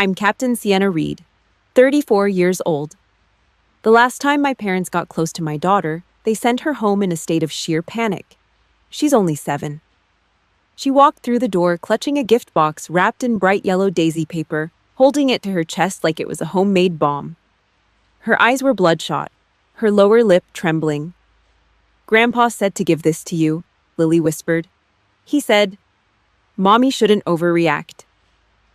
I'm Captain Sienna Reid, 34 years old. The last time my parents got close to my daughter, they sent her home in a state of sheer panic. She's only 7. She walked through the door clutching a gift box wrapped in bright yellow daisy paper, holding it to her chest like it was a homemade bomb. Her eyes were bloodshot, her lower lip trembling. "Grandpa said to give this to you," Lily whispered. "He said, Mommy shouldn't overreact."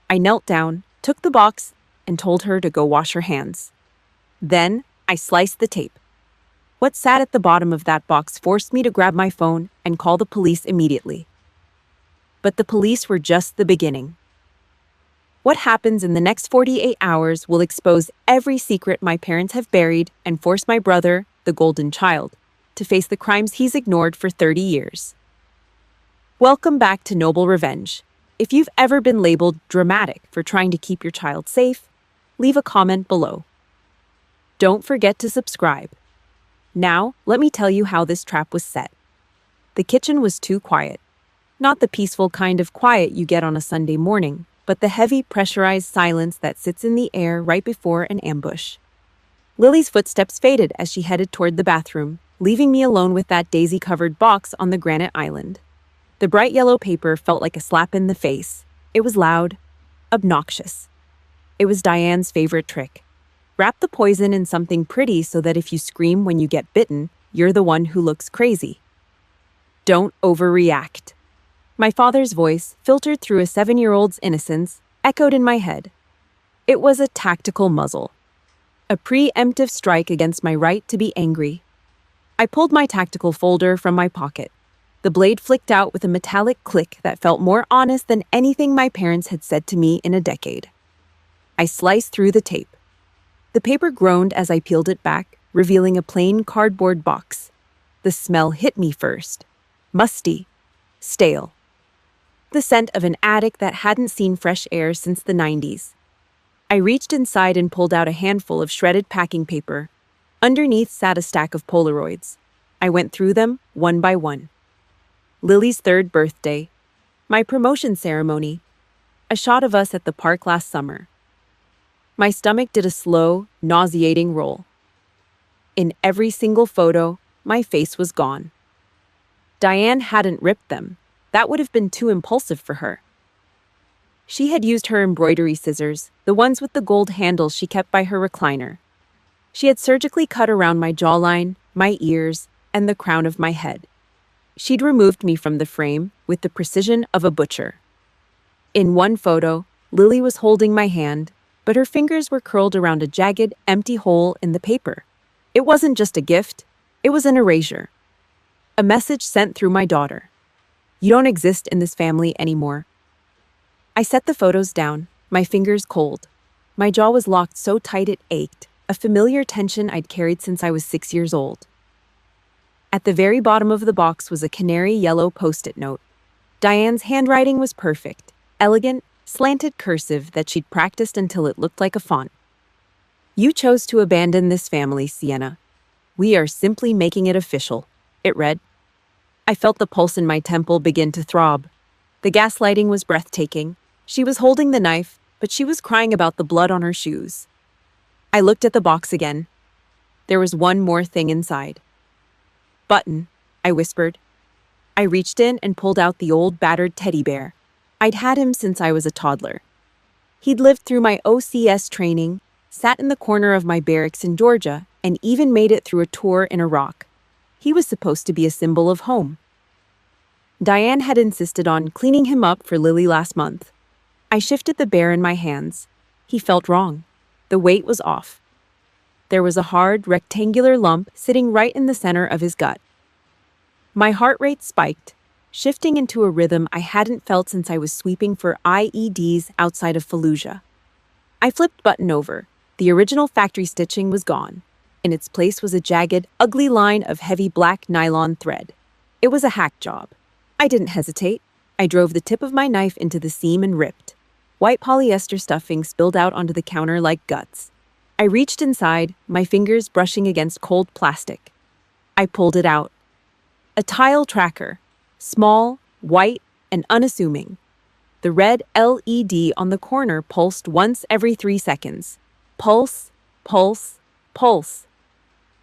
I knelt down, took the box, and told her to go wash her hands. Then, I sliced the tape. What sat at the bottom of that box forced me to grab my phone and call the police immediately. But the police were just the beginning. What happens in the next 48 hours will expose every secret my parents have buried and force my brother, the golden child, to face the crimes he's ignored for 30 years. Welcome back to Noble Revenge. If you've ever been labeled dramatic for trying to keep your child safe, leave a comment below. Don't forget to subscribe. Now, let me tell you how this trap was set. The kitchen was too quiet. Not the peaceful kind of quiet you get on a Sunday morning, but the heavy, pressurized silence that sits in the air right before an ambush. Lily's footsteps faded as she headed toward the bathroom, leaving me alone with that daisy-covered box on the granite island. The bright yellow paper felt like a slap in the face. It was loud, obnoxious. It was Diane's favorite trick. Wrap the poison in something pretty so that if you scream when you get bitten, you're the one who looks crazy. Don't overreact. My father's voice, filtered through a 7-year-old's innocence, echoed in my head. It was a tactical muzzle. A preemptive strike against my right to be angry. I pulled my tactical folder from my pocket. The blade flicked out with a metallic click that felt more honest than anything my parents had said to me in a decade. I sliced through the tape. The paper groaned as I peeled it back, revealing a plain cardboard box. The smell hit me first. Musty. Stale. The scent of an attic that hadn't seen fresh air since the 90s. I reached inside and pulled out a handful of shredded packing paper. Underneath sat a stack of Polaroids. I went through them one by one. Lily's 3rd birthday, my promotion ceremony, a shot of us at the park last summer. My stomach did a slow, nauseating roll. In every single photo, my face was gone. Diane hadn't ripped them. That would have been too impulsive for her. She had used her embroidery scissors, the ones with the gold handles she kept by her recliner. She had surgically cut around my jawline, my ears, and the crown of my head. She'd removed me from the frame with the precision of a butcher. In one photo, Lily was holding my hand, but her fingers were curled around a jagged, empty hole in the paper. It wasn't just a gift, it was an erasure. A message sent through my daughter. You don't exist in this family anymore. I set the photos down, my fingers cold. My jaw was locked so tight it ached, a familiar tension I'd carried since I was 6 years old. At the very bottom of the box was a canary yellow post-it note. Diane's handwriting was perfect, elegant, slanted cursive that she'd practiced until it looked like a font. You chose to abandon this family, Sienna. We are simply making it official, it read. I felt the pulse in my temple begin to throb. The gaslighting was breathtaking. She was holding the knife, but she was crying about the blood on her shoes. I looked at the box again. There was one more thing inside. Button, I whispered. I reached in and pulled out the old battered teddy bear. I'd had him since I was a toddler. He'd lived through my OCS training, sat in the corner of my barracks in Georgia, and even made it through a tour in Iraq. He was supposed to be a symbol of home. Diane had insisted on cleaning him up for Lily last month. I shifted the bear in my hands. He felt wrong. The weight was off. There was a hard, rectangular lump sitting right in the center of his gut. My heart rate spiked, shifting into a rhythm I hadn't felt since I was sweeping for IEDs outside of Fallujah. I flipped Button over. The original factory stitching was gone. In its place was a jagged, ugly line of heavy black nylon thread. It was a hack job. I didn't hesitate. I drove the tip of my knife into the seam and ripped. White polyester stuffing spilled out onto the counter like guts. I reached inside, my fingers brushing against cold plastic. I pulled it out. A tile tracker, small, white, and unassuming. The red LED on the corner pulsed once every 3 seconds. Pulse, pulse, pulse.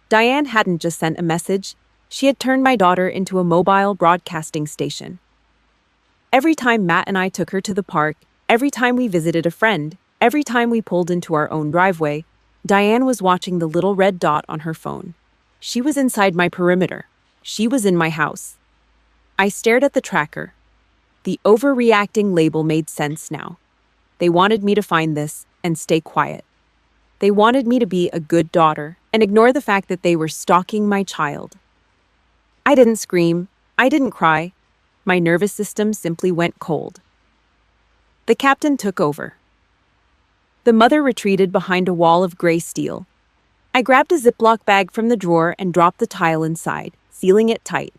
Diane hadn't just sent a message, she had turned my daughter into a mobile broadcasting station. Every time Matt and I took her to the park, every time we visited a friend, every time we pulled into our own driveway, Diane was watching the little red dot on her phone. She was inside my perimeter. She was in my house. I stared at the tracker. The overreacting label made sense now. They wanted me to find this and stay quiet. They wanted me to be a good daughter and ignore the fact that they were stalking my child. I didn't scream. I didn't cry. My nervous system simply went cold. The captain took over. The mother retreated behind a wall of gray steel. I grabbed a Ziploc bag from the drawer and dropped the tile inside, sealing it tight.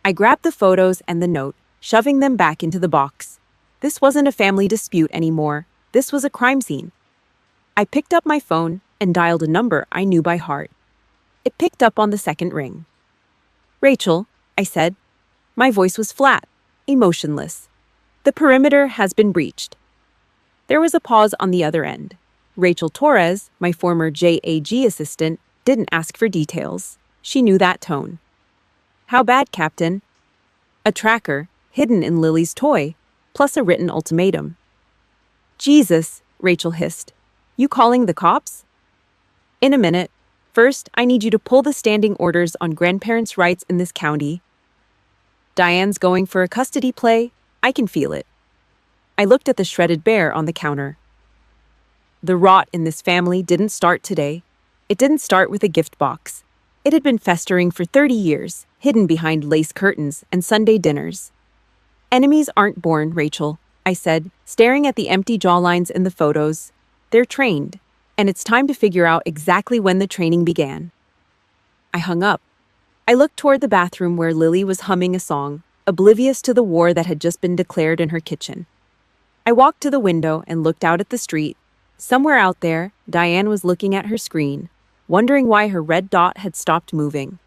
I grabbed the photos and the note, shoving them back into the box. This wasn't a family dispute anymore. This was a crime scene. I picked up my phone and dialed a number I knew by heart. It picked up on the second ring. "Rachel," I said. My voice was flat, emotionless. "The perimeter has been breached." There was a pause on the other end. Rachel Torres, my former JAG assistant, didn't ask for details. She knew that tone. "How bad, Captain?" A tracker, hidden in Lily's toy, plus a written ultimatum. "Jesus," Rachel hissed. "You calling the cops?" "In a minute. First, I need you to pull the standing orders on grandparents' rights in this county." "Diane's going for a custody play. I can feel it." I looked at the shredded bear on the counter. The rot in this family didn't start today. It didn't start with a gift box. It had been festering for 30 years, hidden behind lace curtains and Sunday dinners. "Enemies aren't born, Rachel," I said, staring at the empty jawlines in the photos. "They're trained, and it's time to figure out exactly when the training began." I hung up. I looked toward the bathroom where Lily was humming a song, oblivious to the war that had just been declared in her kitchen. I walked to the window and looked out at the street. Somewhere out there, Diane was looking at her screen, wondering why her red dot had stopped moving.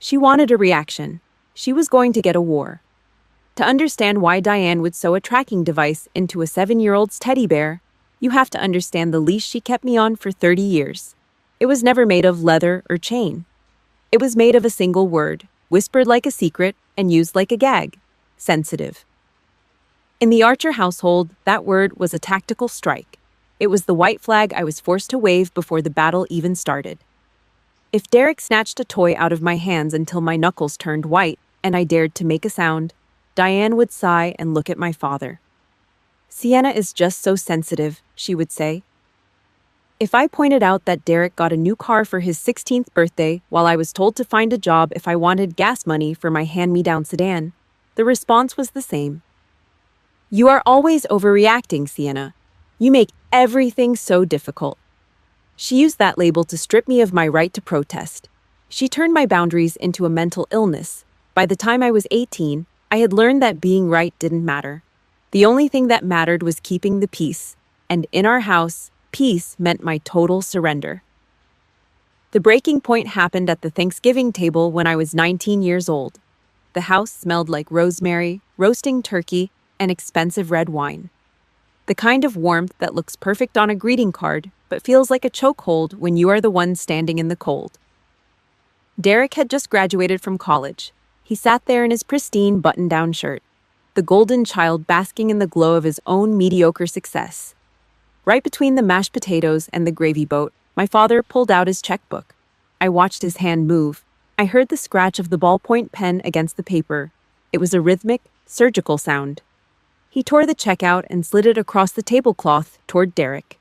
She wanted a reaction. She was going to get a war. To understand why Diane would sew a tracking device into a 7-year-old's teddy bear, you have to understand the leash she kept me on for 30 years. It was never made of leather or chain. It was made of a single word, whispered like a secret and used like a gag: sensitive. In the Archer household, that word was a tactical strike. It was the white flag I was forced to wave before the battle even started. If Derek snatched a toy out of my hands until my knuckles turned white and I dared to make a sound, Diane would sigh and look at my father. "Sienna is just so sensitive," she would say. If I pointed out that Derek got a new car for his 16th birthday while I was told to find a job if I wanted gas money for my hand-me-down sedan, the response was the same. "You are always overreacting, Sienna. You make everything so difficult." She used that label to strip me of my right to protest. She turned my boundaries into a mental illness. By the time I was 18, I had learned that being right didn't matter. The only thing that mattered was keeping the peace, and in our house, peace meant my total surrender. The breaking point happened at the Thanksgiving table when I was 19 years old. The house smelled like rosemary, roasting turkey, and expensive red wine. The kind of warmth that looks perfect on a greeting card, but feels like a chokehold when you are the one standing in the cold. Derek had just graduated from college. He sat there in his pristine button-down shirt, the golden child basking in the glow of his own mediocre success. Right between the mashed potatoes and the gravy boat, my father pulled out his checkbook. I watched his hand move. I heard the scratch of the ballpoint pen against the paper. It was a rhythmic, surgical sound. He tore the check out and slid it across the tablecloth toward Derek.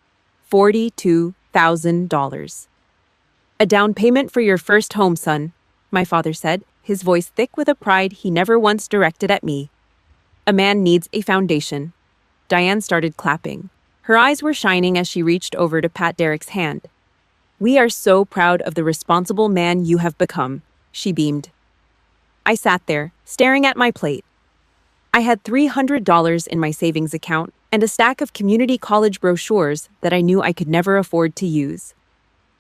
$42,000. "A down payment for your first home, son," my father said, his voice thick with a pride he never once directed at me. "A man needs a foundation." Diane started clapping. Her eyes were shining as she reached over to pat Derek's hand. "We are so proud of the responsible man you have become," she beamed. I sat there, staring at my plate. I had $300 in my savings account and a stack of community college brochures that I knew I could never afford to use.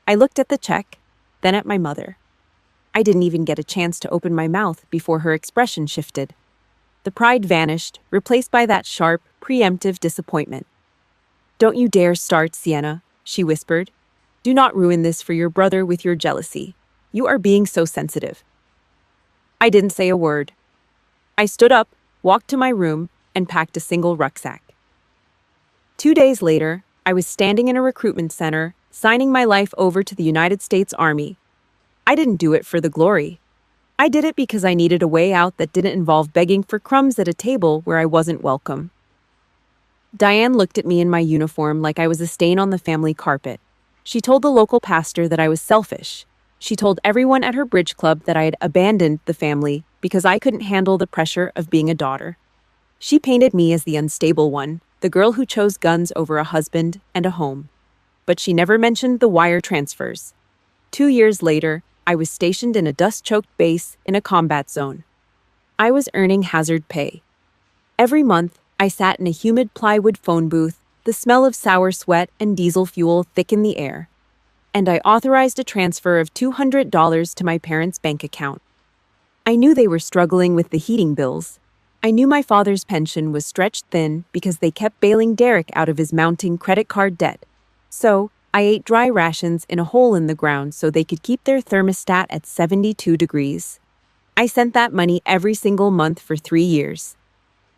I looked at the check, then at my mother. I didn't even get a chance to open my mouth before her expression shifted. The pride vanished, replaced by that sharp, preemptive disappointment. "Don't you dare start, Sienna," she whispered. "Do not ruin this for your brother with your jealousy. You are being so sensitive." I didn't say a word. I stood up, walked to my room, and packed a single rucksack. 2 days later, I was standing in a recruitment center, signing my life over to the United States Army. I didn't do it for the glory. I did it because I needed a way out that didn't involve begging for crumbs at a table where I wasn't welcome. Diane looked at me in my uniform like I was a stain on the family carpet. She told the local pastor that I was selfish. She told everyone at her bridge club that I had abandoned the family because I couldn't handle the pressure of being a daughter. She painted me as the unstable one, the girl who chose guns over a husband and a home. But she never mentioned the wire transfers. 2 years later, I was stationed in a dust-choked base in a combat zone. I was earning hazard pay. Every month, I sat in a humid plywood phone booth, the smell of sour sweat and diesel fuel thick in the air. And I authorized a transfer of $200 to my parents' bank account. I knew they were struggling with the heating bills. I knew my father's pension was stretched thin because they kept bailing Derek out of his mounting credit card debt. So, I ate dry rations in a hole in the ground so they could keep their thermostat at 72 degrees. I sent that money every single month for 3 years.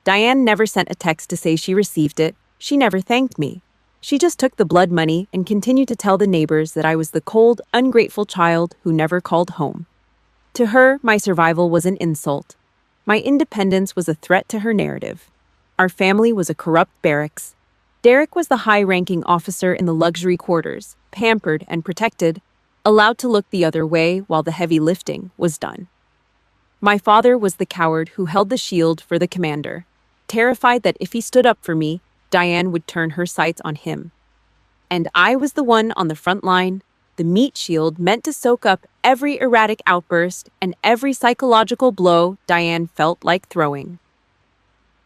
Diane never sent a text to say she received it. She never thanked me. She just took the blood money and continued to tell the neighbors that I was the cold, ungrateful child who never called home. To her, my survival was an insult. My independence was a threat to her narrative. Our family was a corrupt barracks. Derek was the high-ranking officer in the luxury quarters, pampered and protected, allowed to look the other way while the heavy lifting was done. My father was the coward who held the shield for the commander, terrified that if he stood up for me, Diane would turn her sights on him. And I was the one on the front line, the meat shield meant to soak up every erratic outburst and every psychological blow Diane felt like throwing.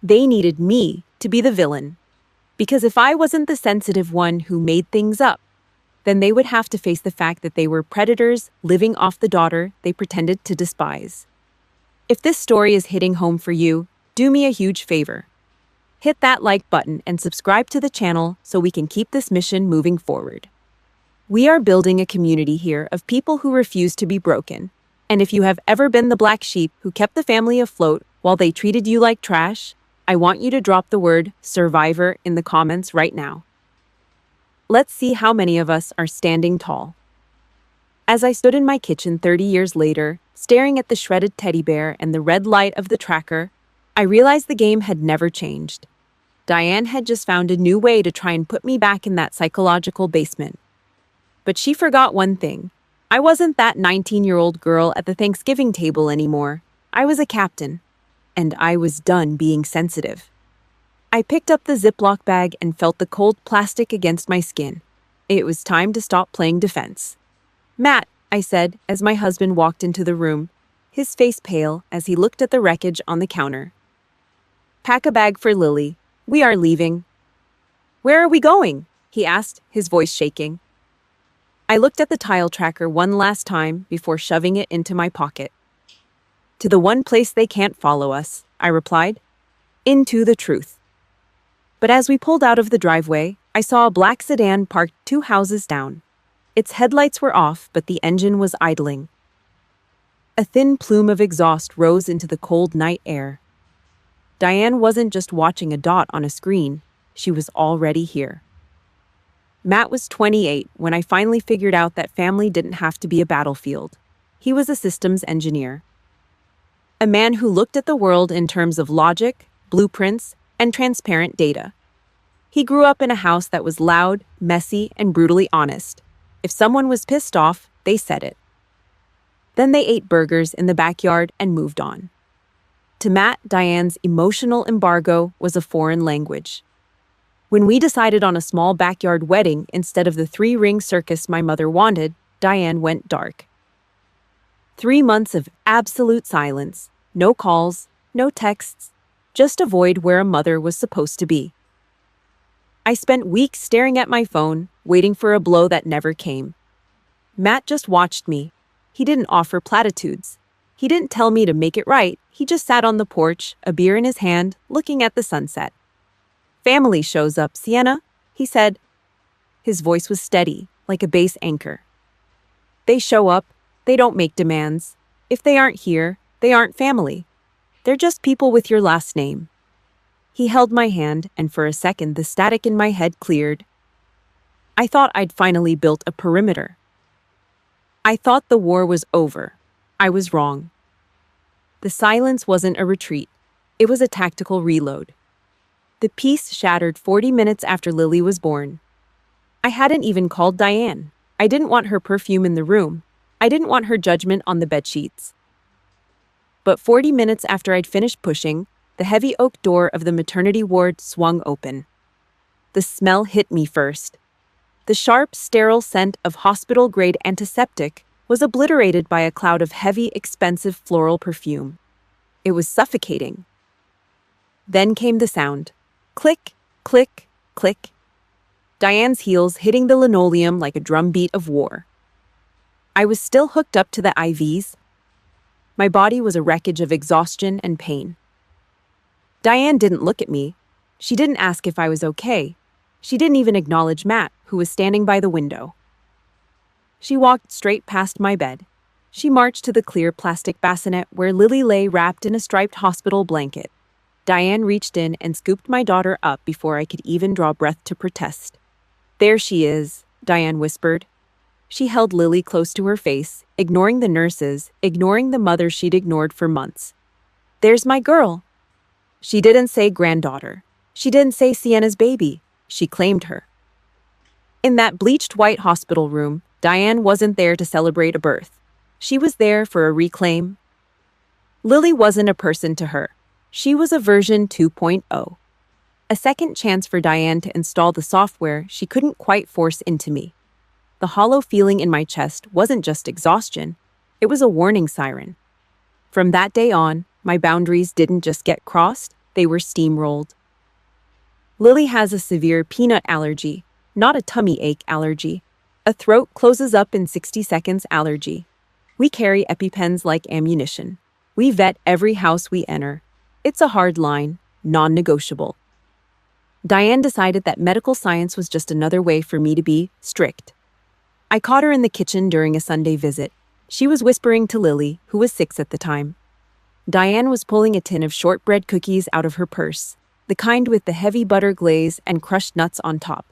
They needed me to be the villain. Because if I wasn't the sensitive one who made things up, then they would have to face the fact that they were predators living off the daughter they pretended to despise. If this story is hitting home for you, do me a huge favor. Hit that like button and subscribe to the channel so we can keep this mission moving forward. We are building a community here of people who refuse to be broken. And if you have ever been the black sheep who kept the family afloat while they treated you like trash, I want you to drop the word survivor in the comments right now. Let's see how many of us are standing tall. As I stood in my kitchen 30 years later, staring at the shredded teddy bear and the red light of the tracker, I realized the game had never changed. Diane had just found a new way to try and put me back in that psychological basement. But she forgot one thing. I wasn't that 19-year-old girl at the Thanksgiving table anymore. I was a captain. And I was done being sensitive. I picked up the Ziploc bag and felt the cold plastic against my skin. It was time to stop playing defense. "Matt," I said as my husband walked into the room, his face pale as he looked at the wreckage on the counter. "Pack a bag for Lily. We are leaving." "Where are we going?" he asked, his voice shaking. I looked at the tile tracker one last time before shoving it into my pocket. "To the one place they can't follow us," I replied. "Into the truth." But as we pulled out of the driveway, I saw a black sedan parked 2 houses down. Its headlights were off, but the engine was idling. A thin plume of exhaust rose into the cold night air. Diane wasn't just watching a dot on a screen, she was already here. Matt was 28 when I finally figured out that family didn't have to be a battlefield. He was a systems engineer. A man who looked at the world in terms of logic, blueprints, and transparent data. He grew up in a house that was loud, messy, and brutally honest. If someone was pissed off, they said it. Then they ate burgers in the backyard and moved on. To Matt, Diane's emotional embargo was a foreign language. When we decided on a small backyard wedding instead of the 3-ring circus my mother wanted, Diane went dark. 3 months of absolute silence, no calls, no texts, just a void where a mother was supposed to be. I spent weeks staring at my phone, waiting for a blow that never came. Matt just watched me. He didn't offer platitudes. He didn't tell me to make it right. He just sat on the porch, a beer in his hand, looking at the sunset. "Family shows up, Sienna," he said. His voice was steady, like a bass anchor. "They show up. They don't make demands. If they aren't here, they aren't family. They're just people with your last name." He held my hand, and for a second the static in my head cleared. I thought I'd finally built a perimeter. I thought the war was over. I was wrong. The silence wasn't a retreat. It was a tactical reload. The peace shattered 40 minutes after Lily was born. I hadn't even called Diane. I didn't want her perfume in the room. I didn't want her judgment on the bedsheets. But 40 minutes after I'd finished pushing, the heavy oak door of the maternity ward swung open. The smell hit me first. The sharp, sterile scent of hospital-grade antiseptic was obliterated by a cloud of heavy, expensive floral perfume. It was suffocating. Then came the sound. Click, click, click. Diane's heels hitting the linoleum like a drumbeat of war. I was still hooked up to the IVs. My body was a wreckage of exhaustion and pain. Diane didn't look at me. She didn't ask if I was okay. She didn't even acknowledge Matt, who was standing by the window. She walked straight past my bed. She marched to the clear plastic bassinet where Lily lay wrapped in a striped hospital blanket. Diane reached in and scooped my daughter up before I could even draw breath to protest. "There she is," Diane whispered. She held Lily close to her face, ignoring the nurses, ignoring the mother she'd ignored for months. "There's my girl." She didn't say granddaughter. She didn't say Sienna's baby. She claimed her. In that bleached white hospital room, Diane wasn't there to celebrate a birth. She was there for a reclaim. Lily wasn't a person to her. She was a version 2.0. A second chance for Diane to install the software she couldn't quite force into me. The hollow feeling in my chest wasn't just exhaustion. It was a warning siren. From that day on, my boundaries didn't just get crossed, they were steamrolled. Lily has a severe peanut allergy, not a tummy ache allergy. A throat closes up in 60 seconds allergy. We carry EpiPens like ammunition. We vet every house we enter. It's a hard line, non-negotiable. Diane decided that medical science was just another way for me to be strict. I caught her in the kitchen during a Sunday visit. She was whispering to Lily, who was 6 at the time. Diane was pulling a tin of shortbread cookies out of her purse, the kind with the heavy butter glaze and crushed nuts on top.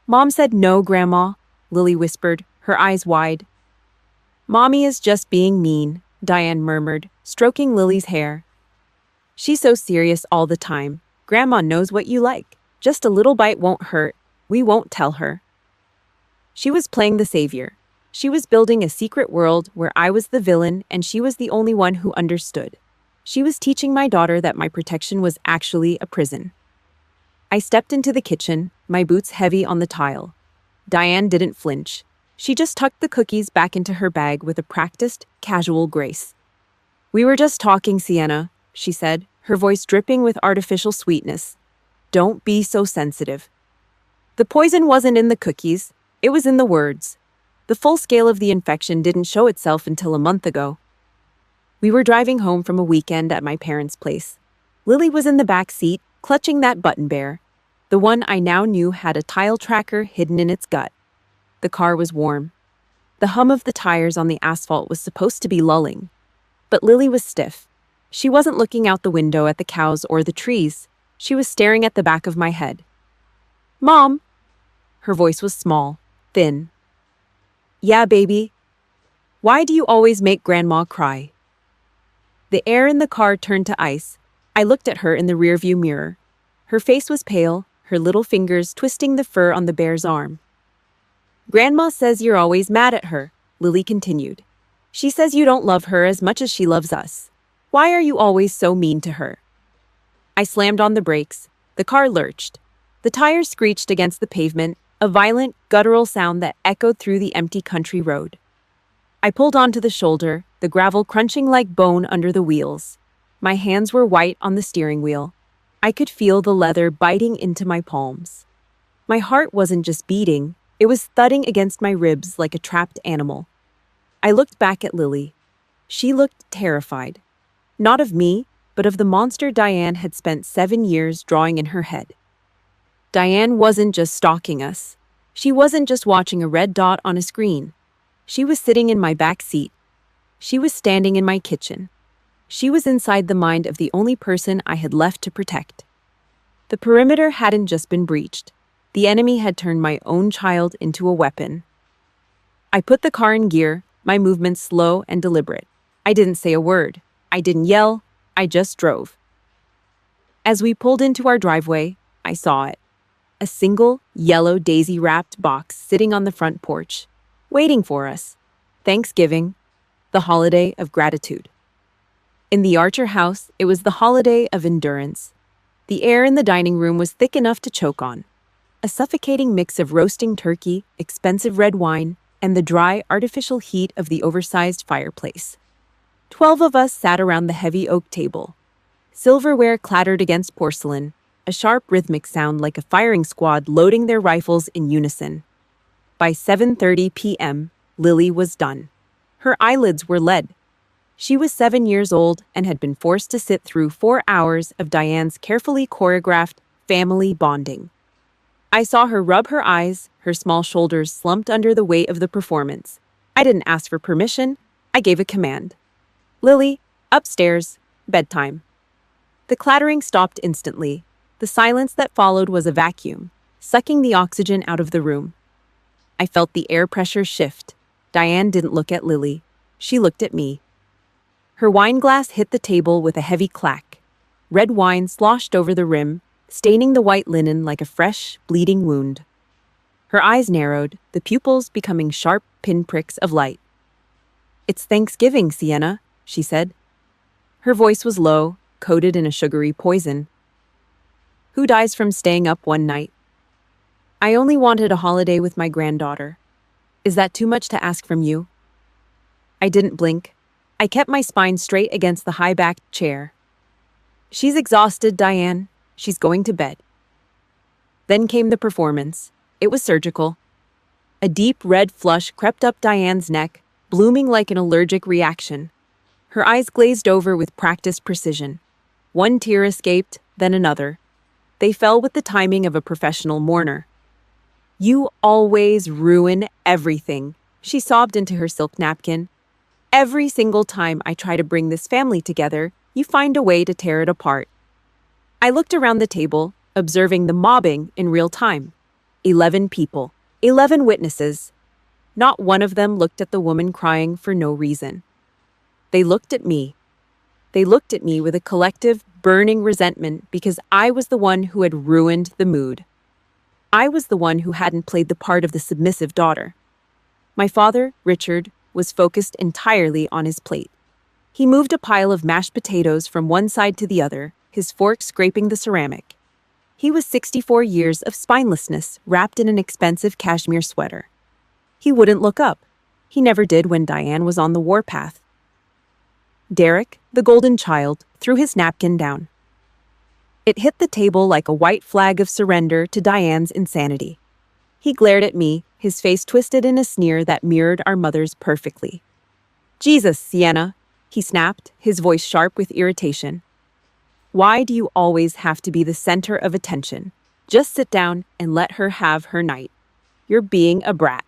"Mom said no, Grandma," Lily whispered, her eyes wide. "Mommy is just being mean," Diane murmured, stroking Lily's hair. "She's so serious all the time. Grandma knows what you like. Just a little bite won't hurt. We won't tell her." She was playing the savior. She was building a secret world where I was the villain and she was the only one who understood. She was teaching my daughter that my protection was actually a prison. I stepped into the kitchen, my boots heavy on the tile. Diane didn't flinch. She just tucked the cookies back into her bag with a practiced, casual grace. "We were just talking, Sienna," she said, her voice dripping with artificial sweetness. "Don't be so sensitive." The poison wasn't in the cookies, it was in the words. The full scale of the infection didn't show itself until a month ago. We were driving home from a weekend at my parents' place. Lily was in the back seat, clutching that button bear, the one I now knew had a tile tracker hidden in its gut. The car was warm. The hum of the tires on the asphalt was supposed to be lulling. But Lily was stiff. She wasn't looking out the window at the cows or the trees. She was staring at the back of my head. "Mom!" Her voice was small, thin. "Yeah, baby. Why do you always make Grandma cry?" The air in the car turned to ice. I looked at her in the rearview mirror. Her face was pale, her little fingers twisting the fur on the bear's arm. "Grandma says you're always mad at her," Lily continued. "She says you don't love her as much as she loves us. Why are you always so mean to her?" I slammed on the brakes. The car lurched. The tires screeched against the pavement, a violent, guttural sound that echoed through the empty country road. I pulled onto the shoulder, the gravel crunching like bone under the wheels. My hands were white on the steering wheel. I could feel the leather biting into my palms. My heart wasn't just beating, it was thudding against my ribs like a trapped animal. I looked back at Lily. She looked terrified. Not of me, but of the monster Diane had spent 7 years drawing in her head. Diane wasn't just stalking us. She wasn't just watching a red dot on a screen. She was sitting in my back seat. She was standing in my kitchen. She was inside the mind of the only person I had left to protect. The perimeter hadn't just been breached. The enemy had turned my own child into a weapon. I put the car in gear, my movements slow and deliberate. I didn't say a word. I didn't yell. I just drove. As we pulled into our driveway, I saw it. A single, yellow daisy-wrapped box sitting on the front porch, waiting for us. Thanksgiving, the holiday of gratitude. In the Archer house, it was the holiday of endurance. The air in the dining room was thick enough to choke on. A suffocating mix of roasting turkey, expensive red wine, and the dry, artificial heat of the oversized fireplace. 12 of us sat around the heavy oak table. Silverware clattered against porcelain, a sharp rhythmic sound like a firing squad loading their rifles in unison. By 7:30 p.m., Lily was done. Her eyelids were lead. She was 7 years old and had been forced to sit through 4 hours of Diane's carefully choreographed family bonding. I saw her rub her eyes, her small shoulders slumped under the weight of the performance. I didn't ask for permission. I gave a command. Lily, upstairs, bedtime. The clattering stopped instantly. The silence that followed was a vacuum, sucking the oxygen out of the room. I felt the air pressure shift. Diane didn't look at Lily. She looked at me. Her wine glass hit the table with a heavy clack. Red wine sloshed over the rim, staining the white linen like a fresh, bleeding wound. Her eyes narrowed, the pupils becoming sharp pinpricks of light. "It's Thanksgiving, Sienna," she said. Her voice was low, coated in a sugary poison. "Who dies from staying up one night?" "I only wanted a holiday with my granddaughter. Is that too much to ask from you?" I didn't blink. I kept my spine straight against the high-backed chair. "She's exhausted, Diane. She's going to bed." Then came the performance. It was surgical. A deep red flush crept up Diane's neck, blooming like an allergic reaction. Her eyes glazed over with practiced precision. One tear escaped, then another. They fell with the timing of a professional mourner. "You always ruin everything," she sobbed into her silk napkin. "Every single time I try to bring this family together, you find a way to tear it apart." I looked around the table, observing the mobbing in real time. 11 people, 11 witnesses. Not one of them looked at the woman crying for no reason. They looked at me. They looked at me with a collective, burning resentment because I was the one who had ruined the mood. I was the one who hadn't played the part of the submissive daughter. My father, Richard, was focused entirely on his plate. He moved a pile of mashed potatoes from one side to the other, his fork scraping the ceramic. He was 64 years of spinelessness wrapped in an expensive cashmere sweater. He wouldn't look up. He never did when Diane was on the warpath. Derek, the golden child, threw his napkin down. It hit the table like a white flag of surrender to Diane's insanity. He glared at me, his face twisted in a sneer that mirrored our mother's perfectly. "Jesus, Sienna," he snapped, his voice sharp with irritation. "Why do you always have to be the center of attention? Just sit down and let her have her night. You're being a brat."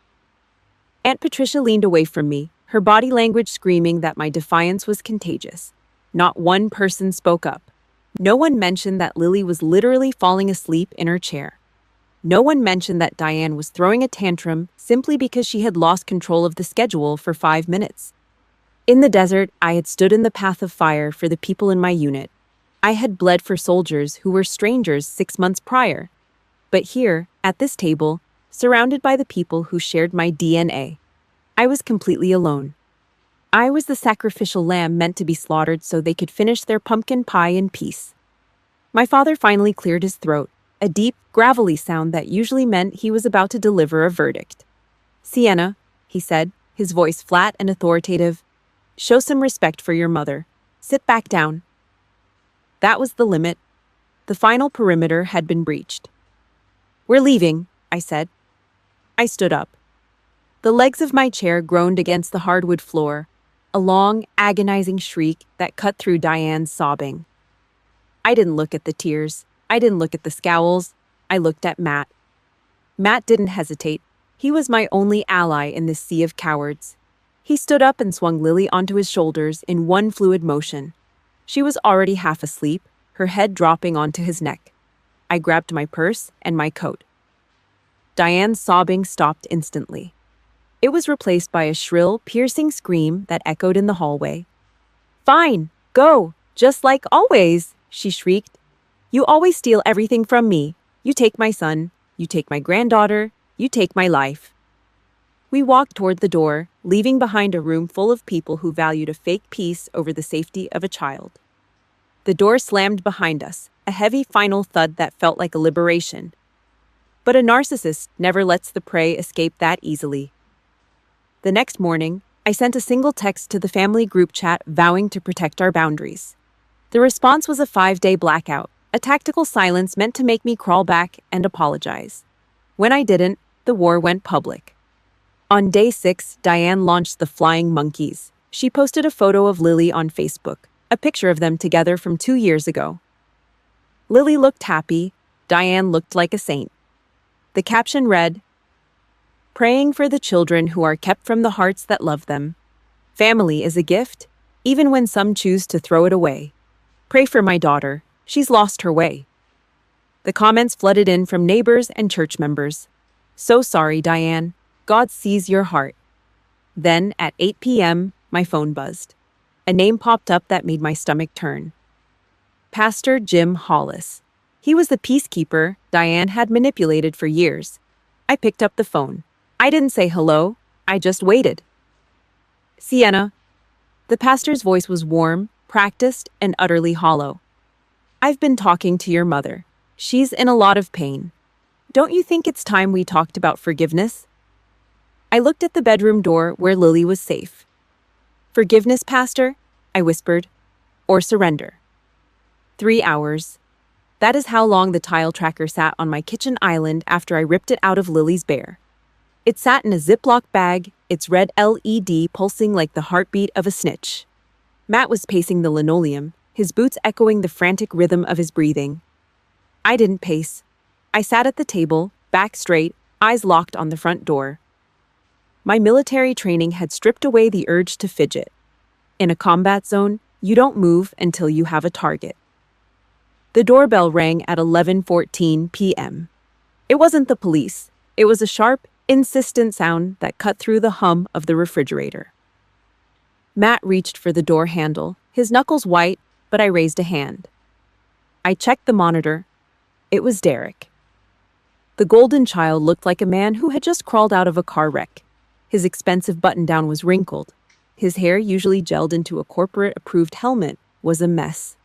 Aunt Patricia leaned away from me, her body language screaming that my defiance was contagious. Not one person spoke up. No one mentioned that Lily was literally falling asleep in her chair. No one mentioned that Diane was throwing a tantrum simply because she had lost control of the schedule for 5 minutes. In the desert, I had stood in the path of fire for the people in my unit. I had bled for soldiers who were strangers 6 months prior. But here, at this table, surrounded by the people who shared my DNA, I was completely alone. I was the sacrificial lamb meant to be slaughtered so they could finish their pumpkin pie in peace. My father finally cleared his throat, a deep, gravelly sound that usually meant he was about to deliver a verdict. "Sienna," he said, his voice flat and authoritative, "show some respect for your mother. Sit back down." That was the limit. The final perimeter had been breached. "We're leaving," I said. I stood up. The legs of my chair groaned against the hardwood floor. a long, agonizing shriek that cut through Diane's sobbing. I didn't look at the tears. I didn't look at the scowls. I looked at Matt. Matt didn't hesitate. He was my only ally in this sea of cowards. He stood up and swung Lily onto his shoulders in one fluid motion. She was already half asleep, her head dropping onto his neck. I grabbed my purse and my coat. Diane's sobbing stopped instantly. It was replaced by a shrill, piercing scream that echoed in the hallway. "Fine, go, just like always," she shrieked. "You always steal everything from me. You take my son, you take my granddaughter, you take my life." We walked toward the door, leaving behind a room full of people who valued a fake peace over the safety of a child. The door slammed behind us, a heavy final thud that felt like a liberation. But a narcissist never lets the prey escape that easily. The next morning, I sent a single text to the family group chat vowing to protect our boundaries. The response was a 5-day blackout, a tactical silence meant to make me crawl back and apologize. When I didn't, the war went public. On day 6, Diane launched the Flying Monkeys. She posted a photo of Lily on Facebook, a picture of them together from 2 years ago. Lily looked happy, Diane looked like a saint. The caption read, "Praying for the children who are kept from the hearts that love them. Family is a gift, even when some choose to throw it away. Pray for my daughter, she's lost her way." The comments flooded in from neighbors and church members. "So sorry, Diane. God sees your heart." Then, at 8 p.m., my phone buzzed. A name popped up that made my stomach turn. Pastor Jim Hollis. He was the peacekeeper Diane had manipulated for years. I picked up the phone. I didn't say hello, I just waited. "Sienna." The pastor's voice was warm, practiced, and utterly hollow. "I've been talking to your mother. She's in a lot of pain. Don't you think it's time we talked about forgiveness?" I looked at the bedroom door where Lily was safe. "Forgiveness, Pastor?" I whispered. "Or surrender?" 3 hours. That is how long the tile tracker sat on my kitchen island after I ripped it out of Lily's bear. It sat in a Ziploc bag, its red LED pulsing like the heartbeat of a snitch. Matt was pacing the linoleum, his boots echoing the frantic rhythm of his breathing. I didn't pace. I sat at the table, back straight, eyes locked on the front door. My military training had stripped away the urge to fidget. In a combat zone, you don't move until you have a target. The doorbell rang at 11:14 p.m. It wasn't the police. It was a sharp, insistent sound that cut through the hum of the refrigerator. Matt reached for the door handle, his knuckles white, but I raised a hand. I checked the monitor. It was Derek. The golden child looked like a man who had just crawled out of a car wreck. His expensive button-down was wrinkled. His hair, usually gelled into a corporate-approved helmet, was a mess.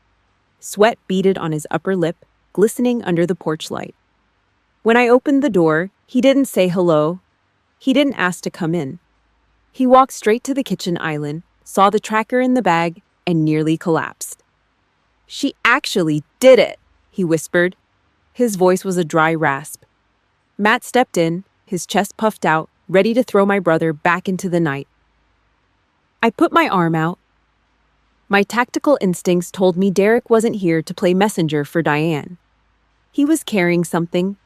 Sweat beaded on his upper lip, glistening under the porch light. When I opened the door, he didn't say hello. He didn't ask to come in. He walked straight to the kitchen island, saw the tracker in the bag, and nearly collapsed. "She actually did it," he whispered. His voice was a dry rasp. Matt stepped in, his chest puffed out, ready to throw my brother back into the night. I put my arm out. My tactical instincts told me Derek wasn't here to play messenger for Diane. He was carrying something.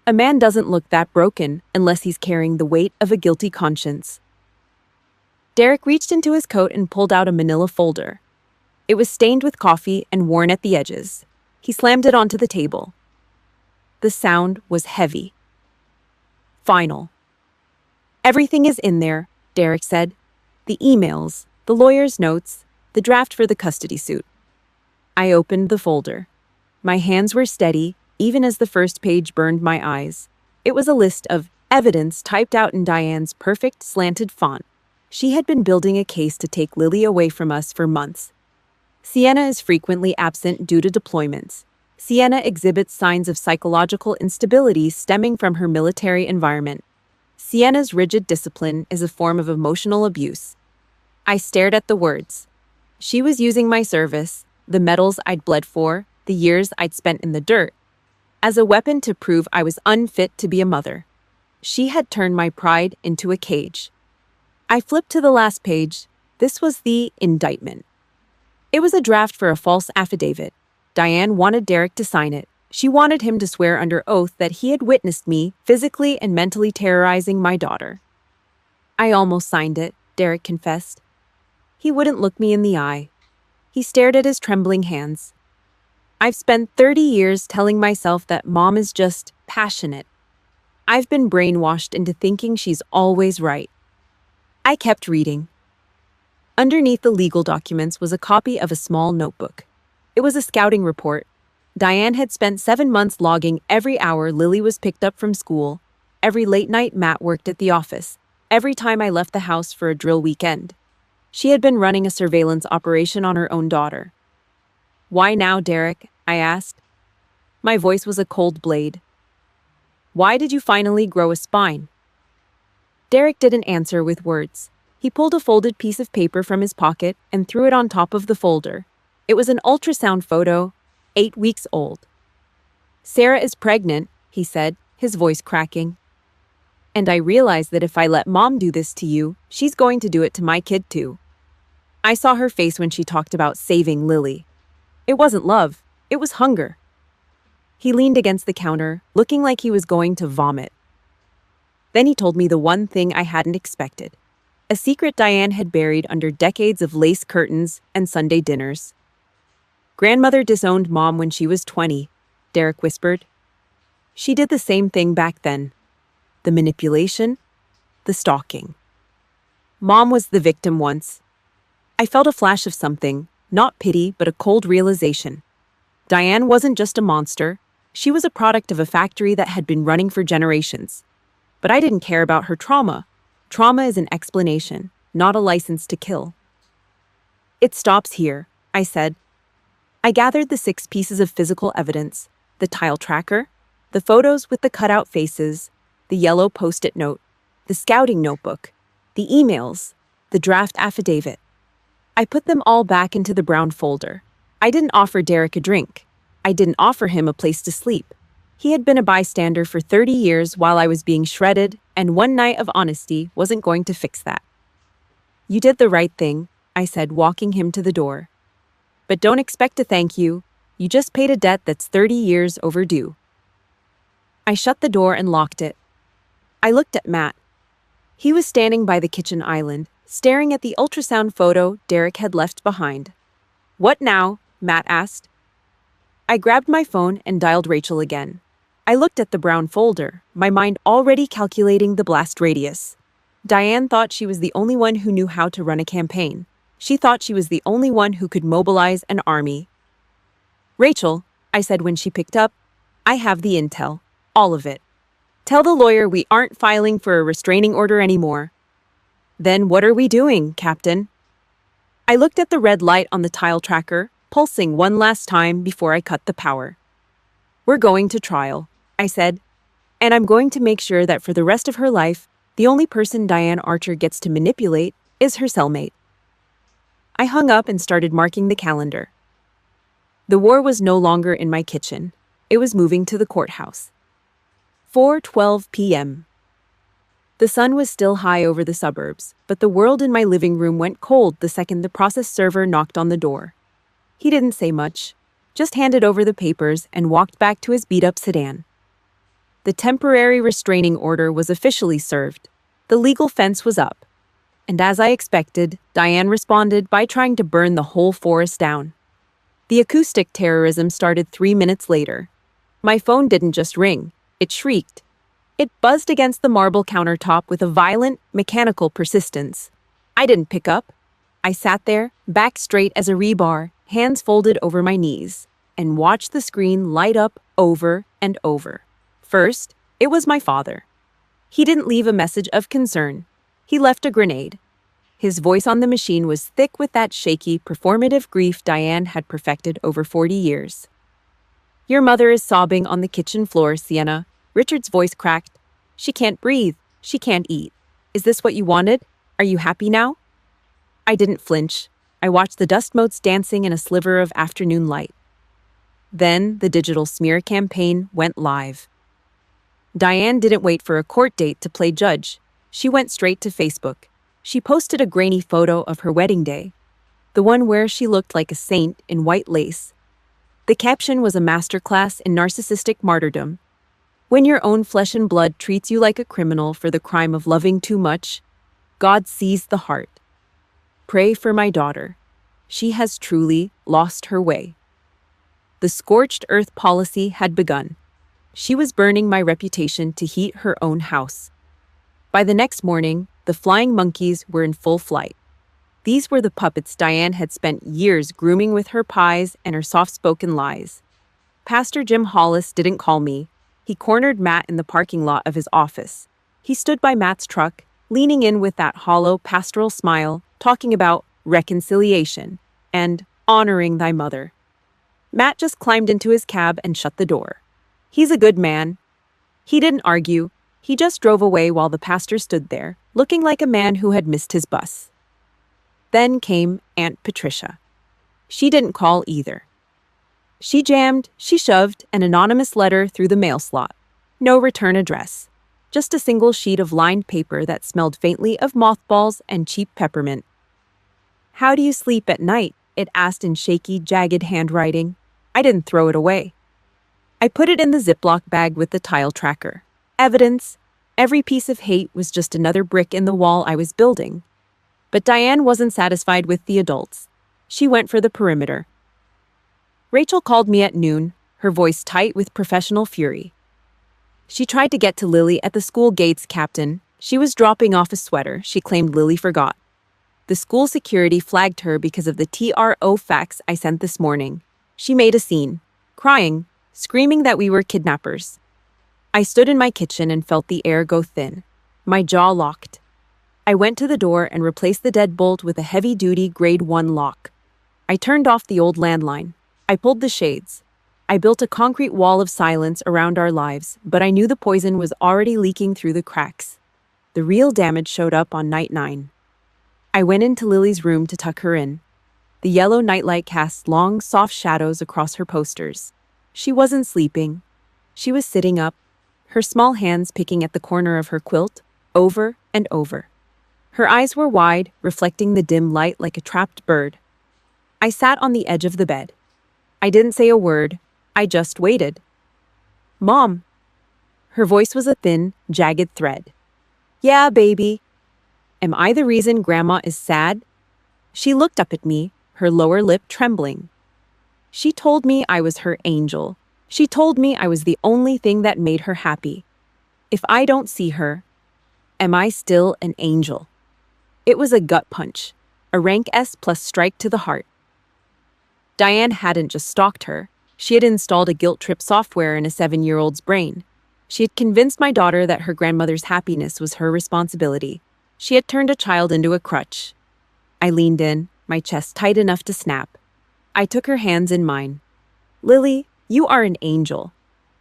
A man doesn't look that broken unless he's carrying the weight of a guilty conscience. Derek reached into his coat and pulled out a manila folder. It was stained with coffee and worn at the edges. He slammed it onto the table. The sound was heavy. Final. "Everything is in there," Derek said. "The emails, the lawyer's notes, the draft for the custody suit." I opened the folder. My hands were steady, even as the first page burned my eyes. It was a list of evidence typed out in Diane's perfect slanted font. She had been building a case to take Lily away from us for months. Sienna is frequently absent due to deployments. Sienna exhibits signs of psychological instability stemming from her military environment. Sienna's rigid discipline is a form of emotional abuse. I stared at the words. She was using my service, the medals I'd bled for, the years I'd spent in the dirt, as a weapon to prove I was unfit to be a mother. She had turned my pride into a cage. I flipped to the last page, This was the indictment. It was a draft for a false affidavit. Diane wanted Derek to sign it. She wanted him to swear under oath that he had witnessed me physically and mentally terrorizing my daughter. I almost signed it, Derek confessed. He wouldn't look me in the eye. He stared at his trembling hands. I've spent 30 years telling myself that Mom is just passionate. I've been brainwashed into thinking she's always right. I kept reading. Underneath the legal documents was a copy of a small notebook. It was a scouting report. Diane had spent 7 months logging every hour Lily was picked up from school, every late night Matt worked at the office, every time I left the house for a drill weekend. She had been running a surveillance operation on her own daughter. Why now, Derek? I asked. My voice was a cold blade. Why did you finally grow a spine? Derek didn't answer with words. He pulled a folded piece of paper from his pocket and threw it on top of the folder. It was an ultrasound photo, 8 weeks old. Sarah is pregnant, he said, his voice cracking. And I realized that if I let Mom do this to you, she's going to do it to my kid too. I saw her face when she talked about saving Lily. It wasn't love, it was hunger. He leaned against the counter, looking like he was going to vomit. Then he told me the one thing I hadn't expected. A secret Diane had buried under decades of lace curtains and Sunday dinners. Grandmother disowned Mom when she was 20, Derek whispered. She did the same thing back then. The manipulation, the stalking. Mom was the victim once. I felt a flash of something, not pity, but a cold realization. Diane wasn't just a monster. She was a product of a factory that had been running for generations. But I didn't care about her trauma. Trauma is an explanation, not a license to kill. It stops here, I said. I gathered the 6 pieces of physical evidence, the tile tracker, the photos with the cutout faces, the yellow post-it note, the scouting notebook, the emails, the draft affidavit. I put them all back into the brown folder. I didn't offer Derek a drink. I didn't offer him a place to sleep. He had been a bystander for 30 years while I was being shredded, and one night of honesty wasn't going to fix that. You did the right thing, I said, walking him to the door. But don't expect a thank you. You just paid a debt that's 30 years overdue. I shut the door and locked it. I looked at Matt. He was standing by the kitchen island, staring at the ultrasound photo Derek had left behind. What now? Matt asked. I grabbed my phone and dialed Rachel again. I looked at the brown folder, my mind already calculating the blast radius. Diane thought she was the only one who knew how to run a campaign. She thought she was the only one who could mobilize an army. Rachel, I said when she picked up, I have the intel, all of it. Tell the lawyer we aren't filing for a restraining order anymore. Then what are we doing, Captain? I looked at the red light on the tile tracker, pulsing one last time before I cut the power. We're going to trial, I said, and I'm going to make sure that for the rest of her life, the only person Diane Archer gets to manipulate is her cellmate. I hung up and started marking the calendar. The war was no longer in my kitchen. It was moving to the courthouse. 4:12 p.m. The sun was still high over the suburbs, but the world in my living room went cold the second the process server knocked on the door. He didn't say much, just handed over the papers and walked back to his beat-up sedan. The temporary restraining order was officially served. The legal fence was up. And as I expected, Diane responded by trying to burn the whole forest down. The acoustic terrorism started 3 minutes later. My phone didn't just ring, it shrieked. It buzzed against the marble countertop with a violent, mechanical persistence. I didn't pick up. I sat there, back straight as a rebar, hands folded over my knees, and watched the screen light up over and over. First, it was my father. He didn't leave a message of concern. He left a grenade. His voice on the machine was thick with that shaky, performative grief Diane had perfected over 40 years. Your mother is sobbing on the kitchen floor, Sienna. Richard's voice cracked. She can't breathe. She can't eat. Is this what you wanted? Are you happy now? I didn't flinch. I watched the dust motes dancing in a sliver of afternoon light. Then the digital smear campaign went live. Diane didn't wait for a court date to play judge. She went straight to Facebook. She posted a grainy photo of her wedding day, the one where she looked like a saint in white lace. The caption was a masterclass in narcissistic martyrdom. When your own flesh and blood treats you like a criminal for the crime of loving too much, God sees the heart. Pray for my daughter. She has truly lost her way. The scorched earth policy had begun. She was burning my reputation to heat her own house. By the next morning, the flying monkeys were in full flight. These were the puppets Diane had spent years grooming with her pies and her soft-spoken lies. Pastor Jim Hollis didn't call me. He cornered Matt in the parking lot of his office. He stood by Matt's truck, leaning in with that hollow, pastoral smile, talking about reconciliation and honoring thy mother. Matt just climbed into his cab and shut the door. He's a good man. He didn't argue. He just drove away while the pastor stood there, looking like a man who had missed his bus. Then came Aunt Patricia. She didn't call either. She jammed, she shoved an anonymous letter through the mail slot. No return address. Just a single sheet of lined paper that smelled faintly of mothballs and cheap peppermint. "How do you sleep at night?" it asked in shaky, jagged handwriting. I didn't throw it away. I put it in the Ziploc bag with the tile tracker. Evidence. Every piece of hate was just another brick in the wall I was building. But Diane wasn't satisfied with the adults. She went for the perimeter. Rachel called me at noon, her voice tight with professional fury. She tried to get to Lily at the school gates, Captain. She was dropping off a sweater she claimed Lily forgot. The school security flagged her because of the TRO fax I sent this morning. She made a scene, crying, screaming that we were kidnappers. I stood in my kitchen and felt the air go thin. My jaw locked. I went to the door and replaced the deadbolt with a heavy-duty grade 1 lock. I turned off the old landline. I pulled the shades. I built a concrete wall of silence around our lives, but I knew the poison was already leaking through the cracks. The real damage showed up on night 9. I went into Lily's room to tuck her in. The yellow nightlight cast long, soft shadows across her posters. She wasn't sleeping. She was sitting up, her small hands picking at the corner of her quilt, over and over. Her eyes were wide, reflecting the dim light like a trapped bird. I sat on the edge of the bed. I didn't say a word. I just waited. "Mom." Her voice was a thin, jagged thread. "Yeah, baby." "Am I the reason Grandma is sad?" She looked up at me, her lower lip trembling. She told me I was her angel. She told me I was the only thing that made her happy. If I don't see her, am I still an angel? It was a gut punch, a rank S+ strike to the heart. Diane hadn't just stalked her. She had installed a guilt trip software in a 7-year-old's brain. She had convinced my daughter that her grandmother's happiness was her responsibility. She had turned a child into a crutch. I leaned in, my chest tight enough to snap. I took her hands in mine. "Lily, you are an angel.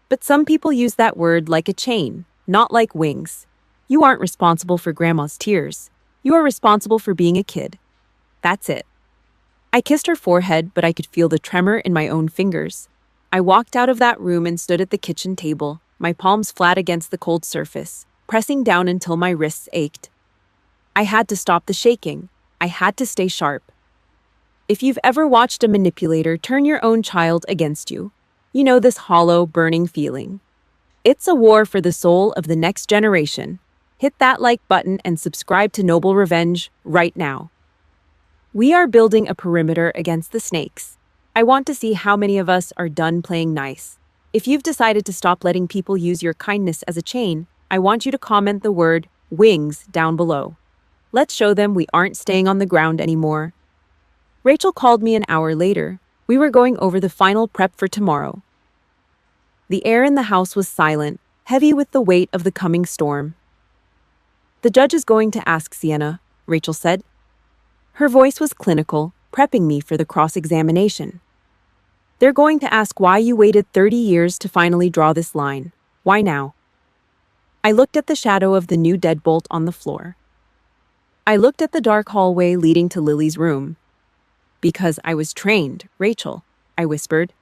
But some people use that word like a chain, not like wings. You aren't responsible for Grandma's tears. You are responsible for being a kid. That's it." I kissed her forehead, but I could feel the tremor in my own fingers. I walked out of that room and stood at the kitchen table, my palms flat against the cold surface, pressing down until my wrists ached. I had to stop the shaking. I had to stay sharp. If you've ever watched a manipulator turn your own child against you, you know this hollow, burning feeling. It's a war for the soul of the next generation. Hit that like button and subscribe to Noble Revenge right now. We are building a perimeter against the snakes. I want to see how many of us are done playing nice. If you've decided to stop letting people use your kindness as a chain, I want you to comment the word wings down below. Let's show them we aren't staying on the ground anymore. Rachel called me an hour later. We were going over the final prep for tomorrow. The air in the house was silent, heavy with the weight of the coming storm. "The judge is going to ask Sienna," Rachel said. Her voice was clinical, prepping me for the cross-examination. "They're going to ask why you waited 30 years to finally draw this line. Why now?" I looked at the shadow of the new deadbolt on the floor. I looked at the dark hallway leading to Lily's room. "Because I was trained, Rachel," I whispered.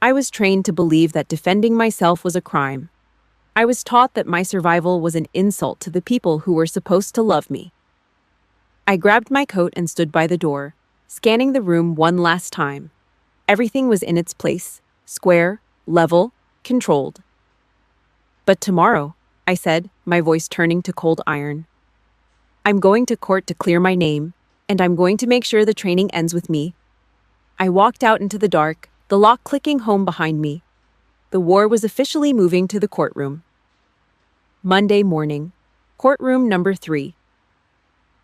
"I was trained to believe that defending myself was a crime. I was taught that my survival was an insult to the people who were supposed to love me." I grabbed my coat and stood by the door, scanning the room one last time. Everything was in its place, square, level, controlled. "But tomorrow," I said, my voice turning to cold iron. "I'm going to court to clear my name, and I'm going to make sure the training ends with me." I walked out into the dark, the lock clicking home behind me. The war was officially moving to the courtroom. Monday morning, courtroom number 3.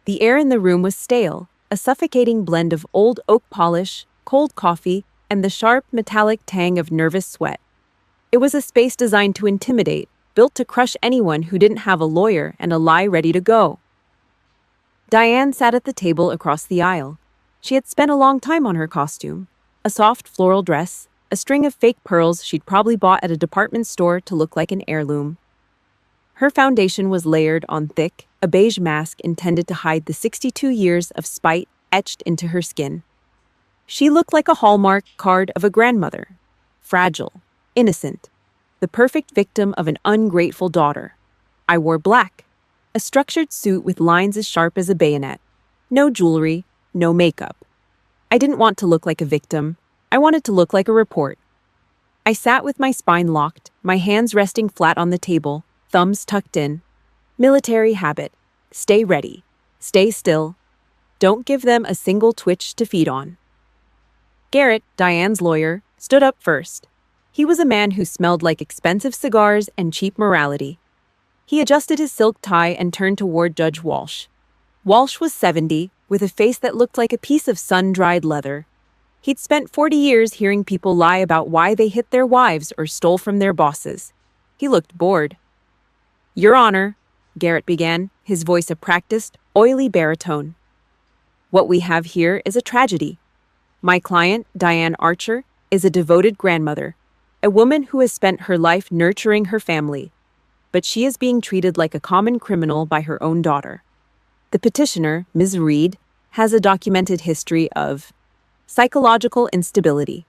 The air in the room was stale, a suffocating blend of old oak polish, cold coffee, and the sharp, metallic tang of nervous sweat. It was a space designed to intimidate, built to crush anyone who didn't have a lawyer and a lie ready to go. Diane sat at the table across the aisle. She had spent a long time on her costume. A soft floral dress, a string of fake pearls she'd probably bought at a department store to look like an heirloom. Her foundation was layered on thick, a beige mask intended to hide the 62 years of spite etched into her skin. She looked like a Hallmark card of a grandmother. Fragile, innocent, the perfect victim of an ungrateful daughter. I wore black, a structured suit with lines as sharp as a bayonet. No jewelry, no makeup. I didn't want to look like a victim. I wanted to look like a report. I sat with my spine locked, my hands resting flat on the table, thumbs tucked in. Military habit. Stay ready. Stay still. Don't give them a single twitch to feed on. Garrett, Diane's lawyer, stood up first. He was a man who smelled like expensive cigars and cheap morality. He adjusted his silk tie and turned toward Judge Walsh. Walsh was 70, with a face that looked like a piece of sun-dried leather. He'd spent 40 years hearing people lie about why they hit their wives or stole from their bosses. He looked bored. "Your Honor," Garrett began, his voice a practiced, oily baritone. "What we have here is a tragedy. My client, Diane Archer, is a devoted grandmother, a woman who has spent her life nurturing her family. But she is being treated like a common criminal by her own daughter. The petitioner, Ms. Reid, has a documented history of psychological instability,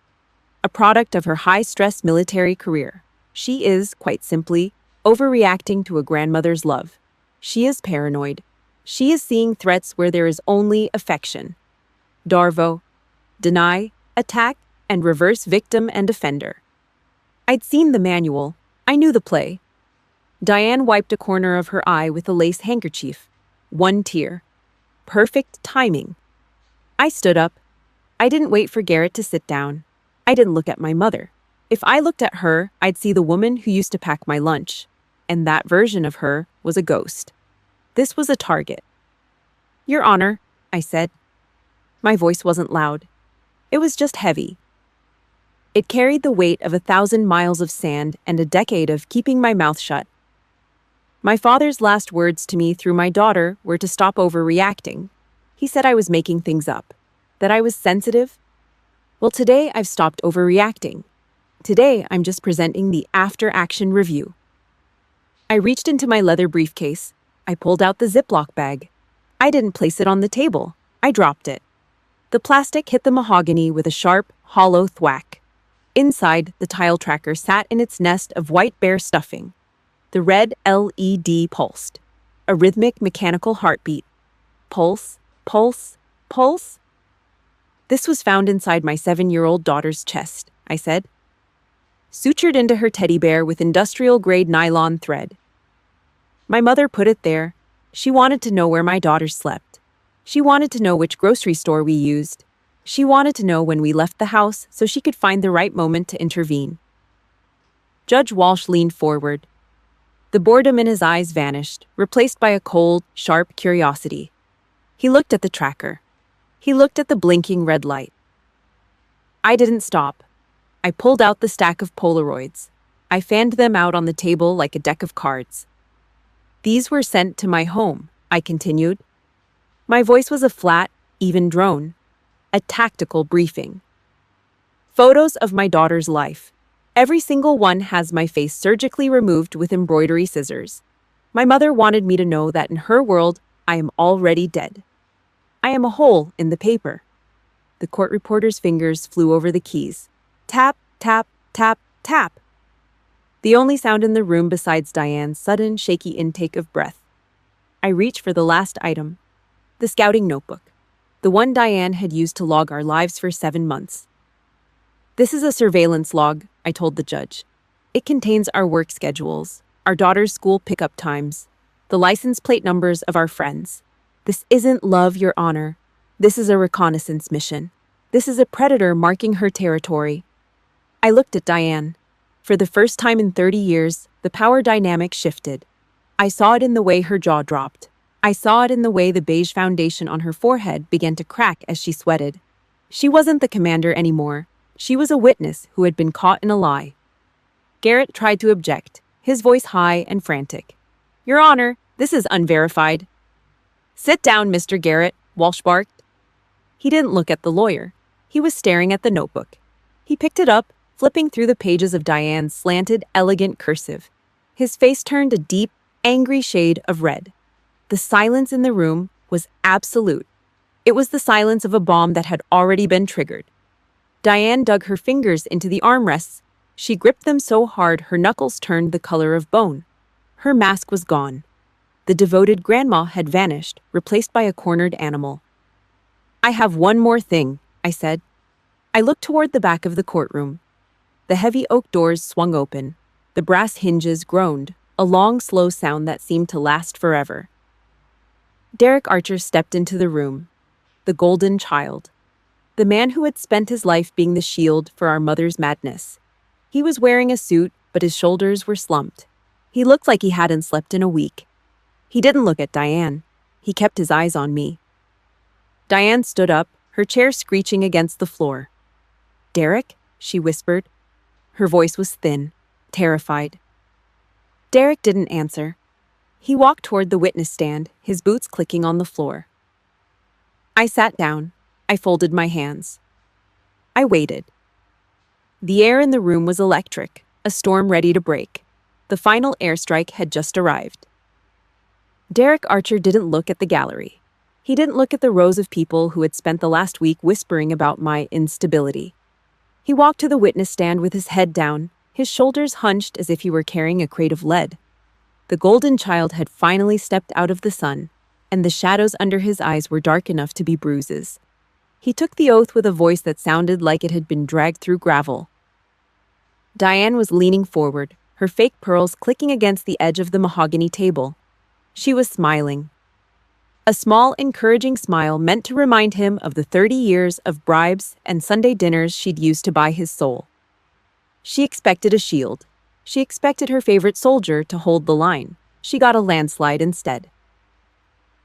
a product of her high-stress military career. She is, quite simply, overreacting to a grandmother's love. She is paranoid. She is seeing threats where there is only affection. Darvo, deny, attack, and reverse victim and offender." I'd seen the manual. I knew the play. Diane wiped a corner of her eye with a lace handkerchief. One tear. Perfect timing. I stood up. I didn't wait for Garrett to sit down. I didn't look at my mother. If I looked at her, I'd see the woman who used to pack my lunch. And that version of her was a ghost. This was a target. "Your Honor," I said. My voice wasn't loud. It was just heavy. It carried the weight of 1,000 miles of sand and a decade of keeping my mouth shut. My father's last words to me through my daughter were to stop overreacting. He said I was making things up, that I was sensitive. Well, today I've stopped overreacting. Today I'm just presenting the after-action review. I reached into my leather briefcase. I pulled out the Ziploc bag. I didn't place it on the table. I dropped it. The plastic hit the mahogany with a sharp, hollow thwack. Inside, the tile tracker sat in its nest of white bear stuffing. The red LED pulsed. A rhythmic mechanical heartbeat. Pulse, pulse, pulse. "This was found inside my 7-year-old daughter's chest," I said. "Sutured into her teddy bear with industrial-grade nylon thread. My mother put it there. She wanted to know where my daughter slept. She wanted to know which grocery store we used. She wanted to know when we left the house so she could find the right moment to intervene." Judge Walsh leaned forward. The boredom in his eyes vanished, replaced by a cold, sharp curiosity. He looked at the tracker. He looked at the blinking red light. I didn't stop. I pulled out the stack of Polaroids. I fanned them out on the table like a deck of cards. "These were sent to my home," I continued. My voice was a flat, even drone. A tactical briefing. "Photos of my daughter's life. Every single one has my face surgically removed with embroidery scissors. My mother wanted me to know that in her world, I am already dead. I am a hole in the paper." The court reporter's fingers flew over the keys. Tap, tap, tap, tap. The only sound in the room besides Diane's sudden, shaky intake of breath. I reached for the last item. The scouting notebook. The one Diane had used to log our lives for 7 months. This is a surveillance log, I told the judge. It contains our work schedules, our daughter's school pickup times, the license plate numbers of our friends. This isn't love, Your Honor. This is a reconnaissance mission. This is a predator marking her territory. I looked at Diane. For the first time in 30 years, the power dynamic shifted. I saw it in the way her jaw dropped. I saw it in the way the beige foundation on her forehead began to crack as she sweated. She wasn't the commander anymore. She was a witness who had been caught in a lie. Garrett tried to object, his voice high and frantic. Your Honor, this is unverified. Sit down, Mr. Garrett, Walsh barked. He didn't look at the lawyer. He was staring at the notebook. He picked it up, flipping through the pages of Diane's slanted, elegant cursive. His face turned a deep, angry shade of red. The silence in the room was absolute. It was the silence of a bomb that had already been triggered. Diane dug her fingers into the armrests. She gripped them so hard her knuckles turned the color of bone. Her mask was gone. The devoted grandma had vanished, replaced by a cornered animal. I have one more thing, I said. I looked toward the back of the courtroom. The heavy oak doors swung open. The brass hinges groaned, a long, slow sound that seemed to last forever. Derek Archer stepped into the room. The golden child. The man who had spent his life being the shield for our mother's madness. He was wearing a suit, but his shoulders were slumped. He looked like he hadn't slept in a week. He didn't look at Diane. He kept his eyes on me. Diane stood up, her chair screeching against the floor. Derek? She whispered. Her voice was thin, terrified. Derek didn't answer. He walked toward the witness stand, his boots clicking on the floor. I sat down. I folded my hands. I waited. The air in the room was electric, a storm ready to break. The final airstrike had just arrived. Derek Archer didn't look at the gallery. He didn't look at the rows of people who had spent the last week whispering about my instability. He walked to the witness stand with his head down, his shoulders hunched as if he were carrying a crate of lead. The golden child had finally stepped out of the sun, and the shadows under his eyes were dark enough to be bruises. He took the oath with a voice that sounded like it had been dragged through gravel. Diane was leaning forward, her fake pearls clicking against the edge of the mahogany table. She was smiling. A small, encouraging smile meant to remind him of the 30 years of bribes and Sunday dinners she'd used to buy his soul. She expected a shield. She expected her favorite soldier to hold the line. She got a landslide instead.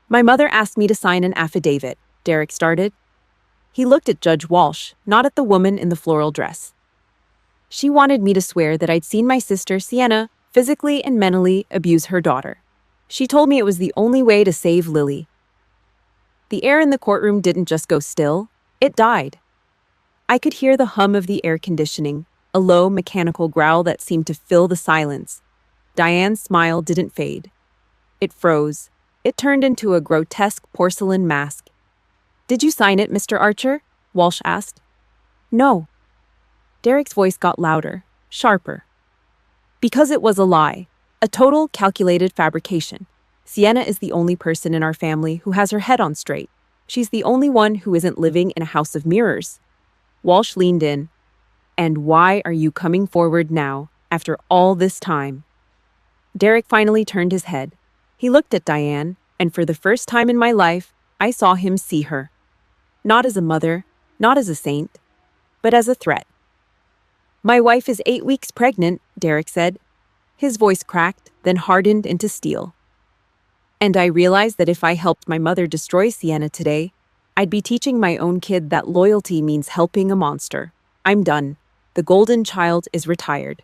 My mother asked me to sign an affidavit, Derek started. He looked at Judge Walsh, not at the woman in the floral dress. She wanted me to swear that I'd seen my sister, Sienna, physically and mentally abuse her daughter. She told me it was the only way to save Lily. The air in the courtroom didn't just go still, it died. I could hear the hum of the air conditioning, a low mechanical growl that seemed to fill the silence. Diane's smile didn't fade. It froze. It turned into a grotesque porcelain mask. Did you sign it, Mr. Archer? Walsh asked. No. Derek's voice got louder, sharper. Because it was a lie, a total calculated fabrication. Sienna is the only person in our family who has her head on straight. She's the only one who isn't living in a house of mirrors. Walsh leaned in. And why are you coming forward now, after all this time? Derek finally turned his head. He looked at Diane, and for the first time in my life, I saw him see her. Not as a mother, not as a saint, but as a threat. My wife is 8 weeks pregnant, Derek said. His voice cracked, then hardened into steel. And I realized that if I helped my mother destroy Sienna today, I'd be teaching my own kid that loyalty means helping a monster. I'm done. The golden child is retired.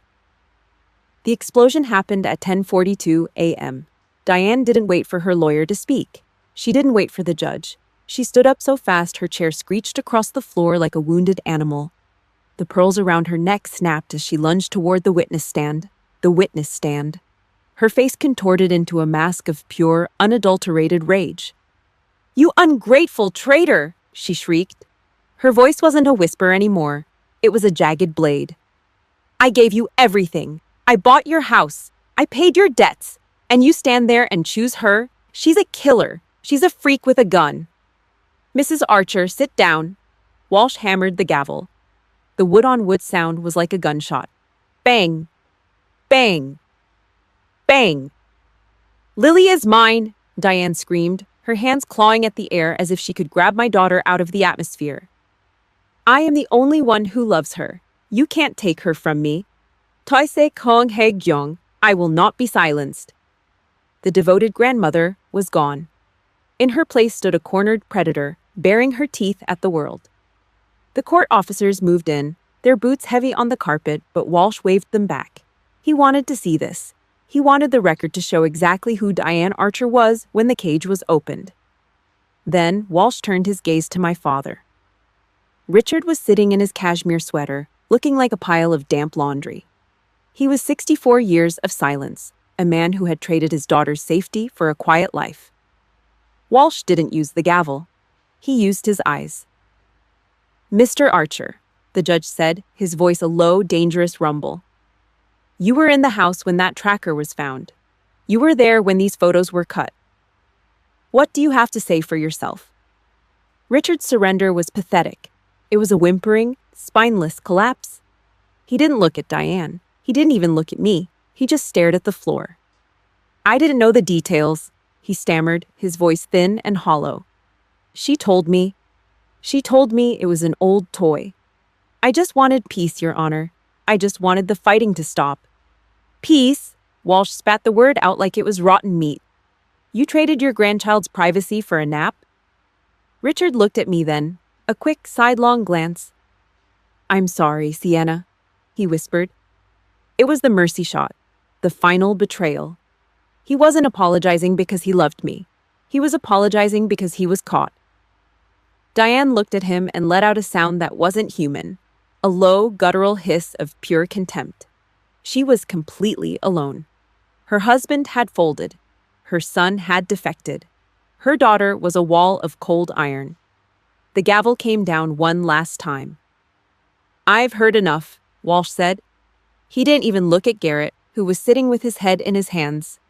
The explosion happened at 10:42 a.m. Diane didn't wait for her lawyer to speak. She didn't wait for the judge. She stood up so fast her chair screeched across the floor like a wounded animal. The pearls around her neck snapped as she lunged toward the witness stand. The witness stand. Her face contorted into a mask of pure, unadulterated rage. "You ungrateful traitor!" she shrieked. Her voice wasn't a whisper anymore. It was a jagged blade. "I gave you everything. I bought your house. I paid your debts. And you stand there and choose her? She's a killer. She's a freak with a gun. Mrs. Archer, sit down. Walsh hammered the gavel. The wood-on-wood sound was like a gunshot. Bang! Bang! Bang! Lily is mine, Diane screamed, her hands clawing at the air as if she could grab my daughter out of the atmosphere. I am the only one who loves her. You can't take her from me. Toise Kong He Gyong, I will not be silenced. The devoted grandmother was gone. In her place stood a cornered predator, baring her teeth at the world. The court officers moved in, their boots heavy on the carpet, but Walsh waved them back. He wanted to see this. He wanted the record to show exactly who Diane Archer was when the cage was opened. Then Walsh turned his gaze to my father. Richard was sitting in his cashmere sweater, looking like a pile of damp laundry. He was 64 years of silence, a man who had traded his daughter's safety for a quiet life. Walsh didn't use the gavel. He used his eyes. Mr. Archer, the judge said, his voice a low, dangerous rumble. You were in the house when that tracker was found. You were there when these photos were cut. What do you have to say for yourself? Richard's surrender was pathetic. It was a whimpering, spineless collapse. He didn't look at Diane. He didn't even look at me. He just stared at the floor. I didn't know the details, he stammered, his voice thin and hollow. She told me it was an old toy. I just wanted peace, Your Honor. I just wanted the fighting to stop. Peace? Walsh spat the word out like it was rotten meat. You traded your grandchild's privacy for a nap? Richard looked at me then, a quick sidelong glance. I'm sorry, Sienna, he whispered. It was the mercy shot, the final betrayal. He wasn't apologizing because he loved me. He was apologizing because he was caught. Diane looked at him and let out a sound that wasn't human, a low, guttural hiss of pure contempt. She was completely alone. Her husband had folded. Her son had defected. Her daughter was a wall of cold iron. The gavel came down one last time. I've heard enough, Walsh said. He didn't even look at Garrett, who was sitting with his head in his hands.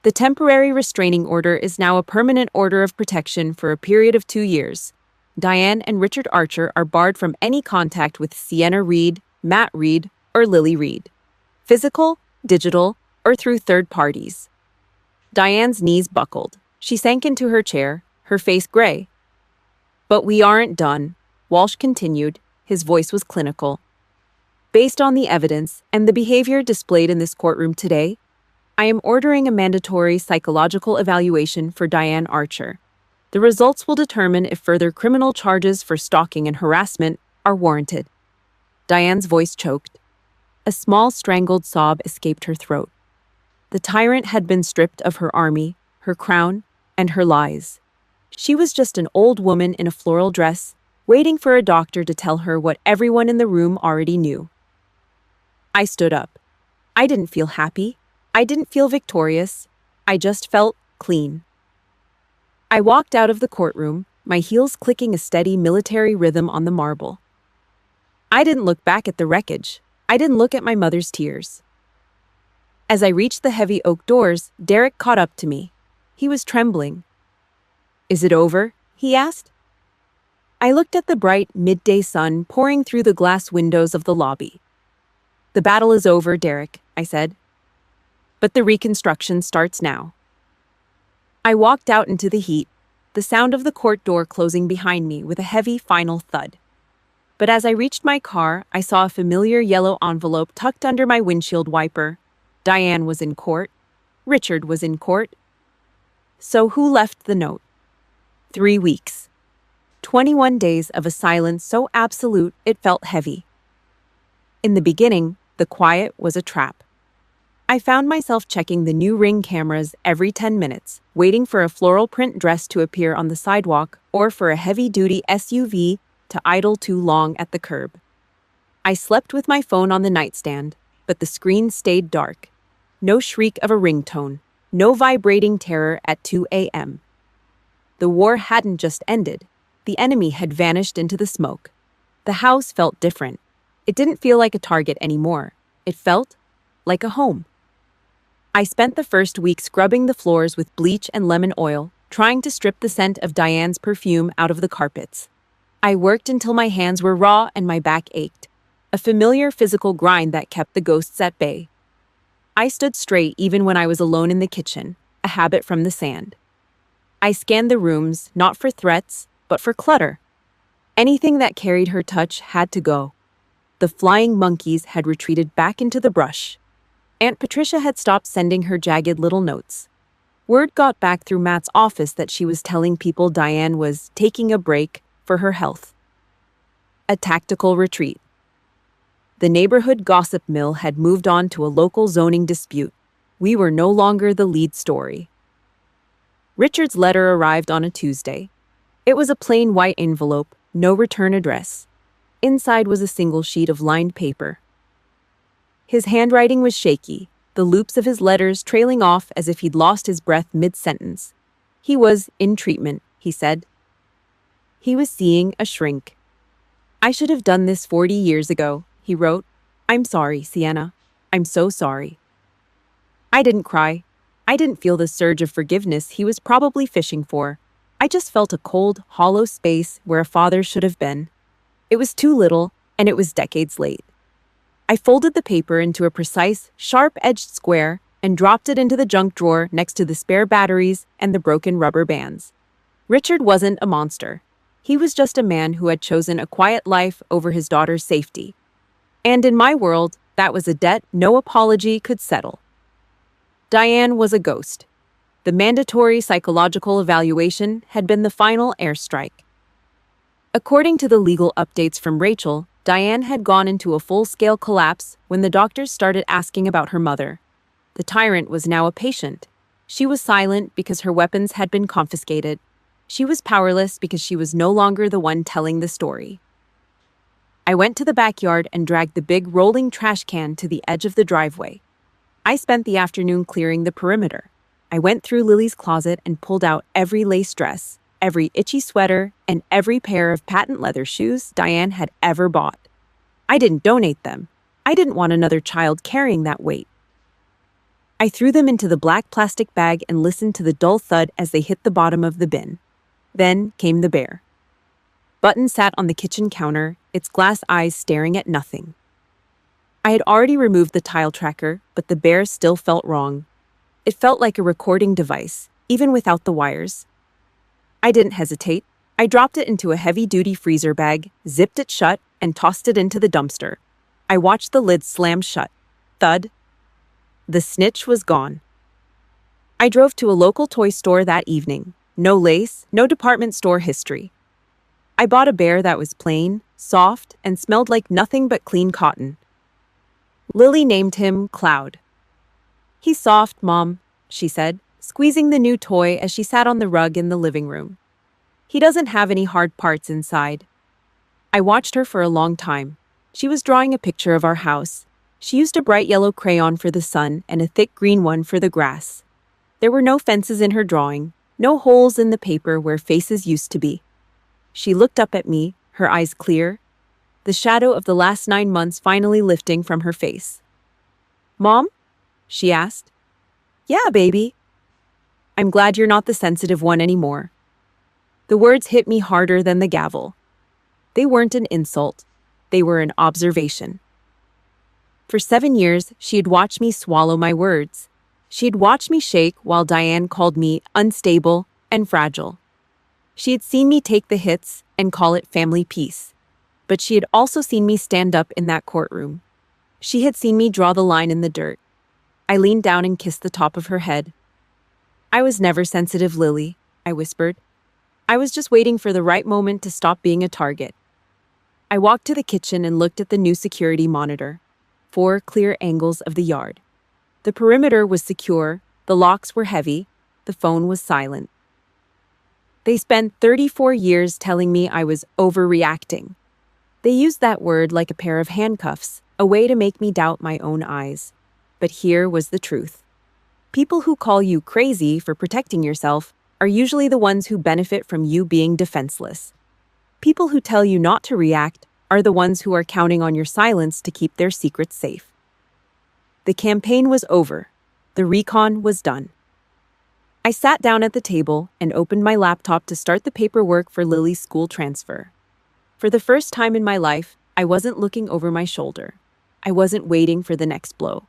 The temporary restraining order is now a permanent order of protection for a period of 2 years. Diane and Richard Archer are barred from any contact with Sienna Reid, Matt Reid, or Lily Reid. Physical, digital, or through third parties. Diane's knees buckled. She sank into her chair, her face gray. But we aren't done, Walsh continued. His voice was clinical. Based on the evidence and the behavior displayed in this courtroom today, I am ordering a mandatory psychological evaluation for Diane Archer. The results will determine if further criminal charges for stalking and harassment are warranted. Diane's voice choked. A small strangled sob escaped her throat. The tyrant had been stripped of her army, her crown, and her lies. She was just an old woman in a floral dress, waiting for a doctor to tell her what everyone in the room already knew. I stood up. I didn't feel happy. I didn't feel victorious. I just felt clean. I walked out of the courtroom, my heels clicking a steady military rhythm on the marble. I didn't look back at the wreckage. I didn't look at my mother's tears. As I reached the heavy oak doors, Derek caught up to me. He was trembling. Is it over? He asked. I looked at the bright midday sun pouring through the glass windows of the lobby. The battle is over, Derek, I said. But the reconstruction starts now. I walked out into the heat, the sound of the court door closing behind me with a heavy final thud. But as I reached my car, I saw a familiar yellow envelope tucked under my windshield wiper. Diane was in court. Richard was in court. So who left the note? 3 weeks. 21 days of a silence so absolute it felt heavy. In the beginning, the quiet was a trap. I found myself checking the new Ring cameras every 10 minutes, waiting for a floral print dress to appear on the sidewalk or for a heavy-duty SUV to idle too long at the curb. I slept with my phone on the nightstand, but the screen stayed dark. No shriek of a ringtone, no vibrating terror at 2 a.m. The war hadn't just ended. The enemy had vanished into the smoke. The house felt different. It didn't feel like a target anymore. It felt like a home. I spent the first week scrubbing the floors with bleach and lemon oil, trying to strip the scent of Diane's perfume out of the carpets. I worked until my hands were raw and my back ached, a familiar physical grind that kept the ghosts at bay. I stood straight even when I was alone in the kitchen, a habit from the sand. I scanned the rooms, not for threats, but for clutter. Anything that carried her touch had to go. The flying monkeys had retreated back into the brush. Aunt Patricia had stopped sending her jagged little notes. Word got back through Matt's office that she was telling people Diane was taking a break for her health. A tactical retreat. The neighborhood gossip mill had moved on to a local zoning dispute. We were no longer the lead story. Richard's letter arrived on a Tuesday. It was a plain white envelope, no return address. Inside was a single sheet of lined paper. His handwriting was shaky, the loops of his letters trailing off as if he'd lost his breath mid-sentence. He was in treatment, he said. He was seeing a shrink. I should have done this 40 years ago, he wrote. I'm sorry, Sienna. I'm so sorry. I didn't cry. I didn't feel the surge of forgiveness he was probably fishing for. I just felt a cold, hollow space where a father should have been. It was too little, and it was decades late. I folded the paper into a precise, sharp-edged square and dropped it into the junk drawer next to the spare batteries and the broken rubber bands. Richard wasn't a monster. He was just a man who had chosen a quiet life over his daughter's safety. And in my world, that was a debt no apology could settle. Diane was a ghost. The mandatory psychological evaluation had been the final airstrike. According to the legal updates from Rachel, Diane had gone into a full-scale collapse when the doctors started asking about her mother. The tyrant was now a patient. She was silent because her weapons had been confiscated. She was powerless because she was no longer the one telling the story. I went to the backyard and dragged the big rolling trash can to the edge of the driveway. I spent the afternoon clearing the perimeter. I went through Lily's closet and pulled out every lace dress, every itchy sweater, and every pair of patent leather shoes Diane had ever bought. I didn't donate them. I didn't want another child carrying that weight. I threw them into the black plastic bag and listened to the dull thud as they hit the bottom of the bin. Then came the bear. Button sat on the kitchen counter, its glass eyes staring at nothing. I had already removed the tile tracker, but the bear still felt wrong. It felt like a recording device, even without the wires. I didn't hesitate. I dropped it into a heavy-duty freezer bag, zipped it shut, and tossed it into the dumpster. I watched the lid slam shut. Thud. The snitch was gone. I drove to a local toy store that evening. No lace, no department store history. I bought a bear that was plain, soft, and smelled like nothing but clean cotton. Lily named him Cloud. He's soft, Mom, she said, squeezing the new toy as she sat on the rug in the living room. He doesn't have any hard parts inside. I watched her for a long time. She was drawing a picture of our house. She used a bright yellow crayon for the sun and a thick green one for the grass. There were no fences in her drawing, no holes in the paper where faces used to be. She looked up at me, her eyes clear, the shadow of the last 9 months finally lifting from her face. Mom? She asked. Yeah, baby. I'm glad you're not the sensitive one anymore. The words hit me harder than the gavel. They weren't an insult. They were an observation. For 7 years, she had watched me swallow my words. She had watched me shake while Diane called me unstable and fragile. She had seen me take the hits and call it family peace. But she had also seen me stand up in that courtroom. She had seen me draw the line in the dirt. I leaned down and kissed the top of her head. I was never sensitive, Lily, I whispered. I was just waiting for the right moment to stop being a target. I walked to the kitchen and looked at the new security monitor. 4 clear angles of the yard. The perimeter was secure, the locks were heavy, the phone was silent. They spent 34 years telling me I was overreacting. They used that word like a pair of handcuffs, a way to make me doubt my own eyes. But here was the truth. People who call you crazy for protecting yourself are usually the ones who benefit from you being defenseless. People who tell you not to react are the ones who are counting on your silence to keep their secrets safe. The campaign was over. The recon was done. I sat down at the table and opened my laptop to start the paperwork for Lily's school transfer. For the first time in my life, I wasn't looking over my shoulder. I wasn't waiting for the next blow.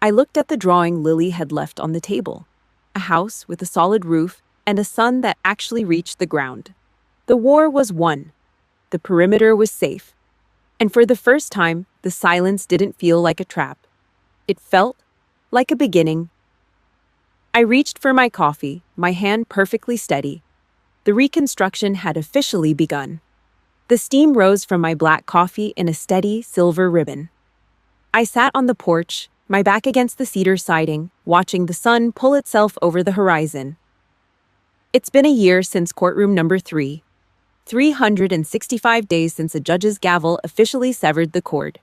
I looked at the drawing Lily had left on the table. A house with a solid roof and a sun that actually reached the ground. The war was won. The perimeter was safe. And for the first time, the silence didn't feel like a trap. It felt like a beginning. I reached for my coffee, my hand perfectly steady. The reconstruction had officially begun. The steam rose from my black coffee in a steady silver ribbon. I sat on the porch, my back against the cedar siding, watching the sun pull itself over the horizon. It's been a year since courtroom number 3. 365 days since a judge's gavel officially severed the cord.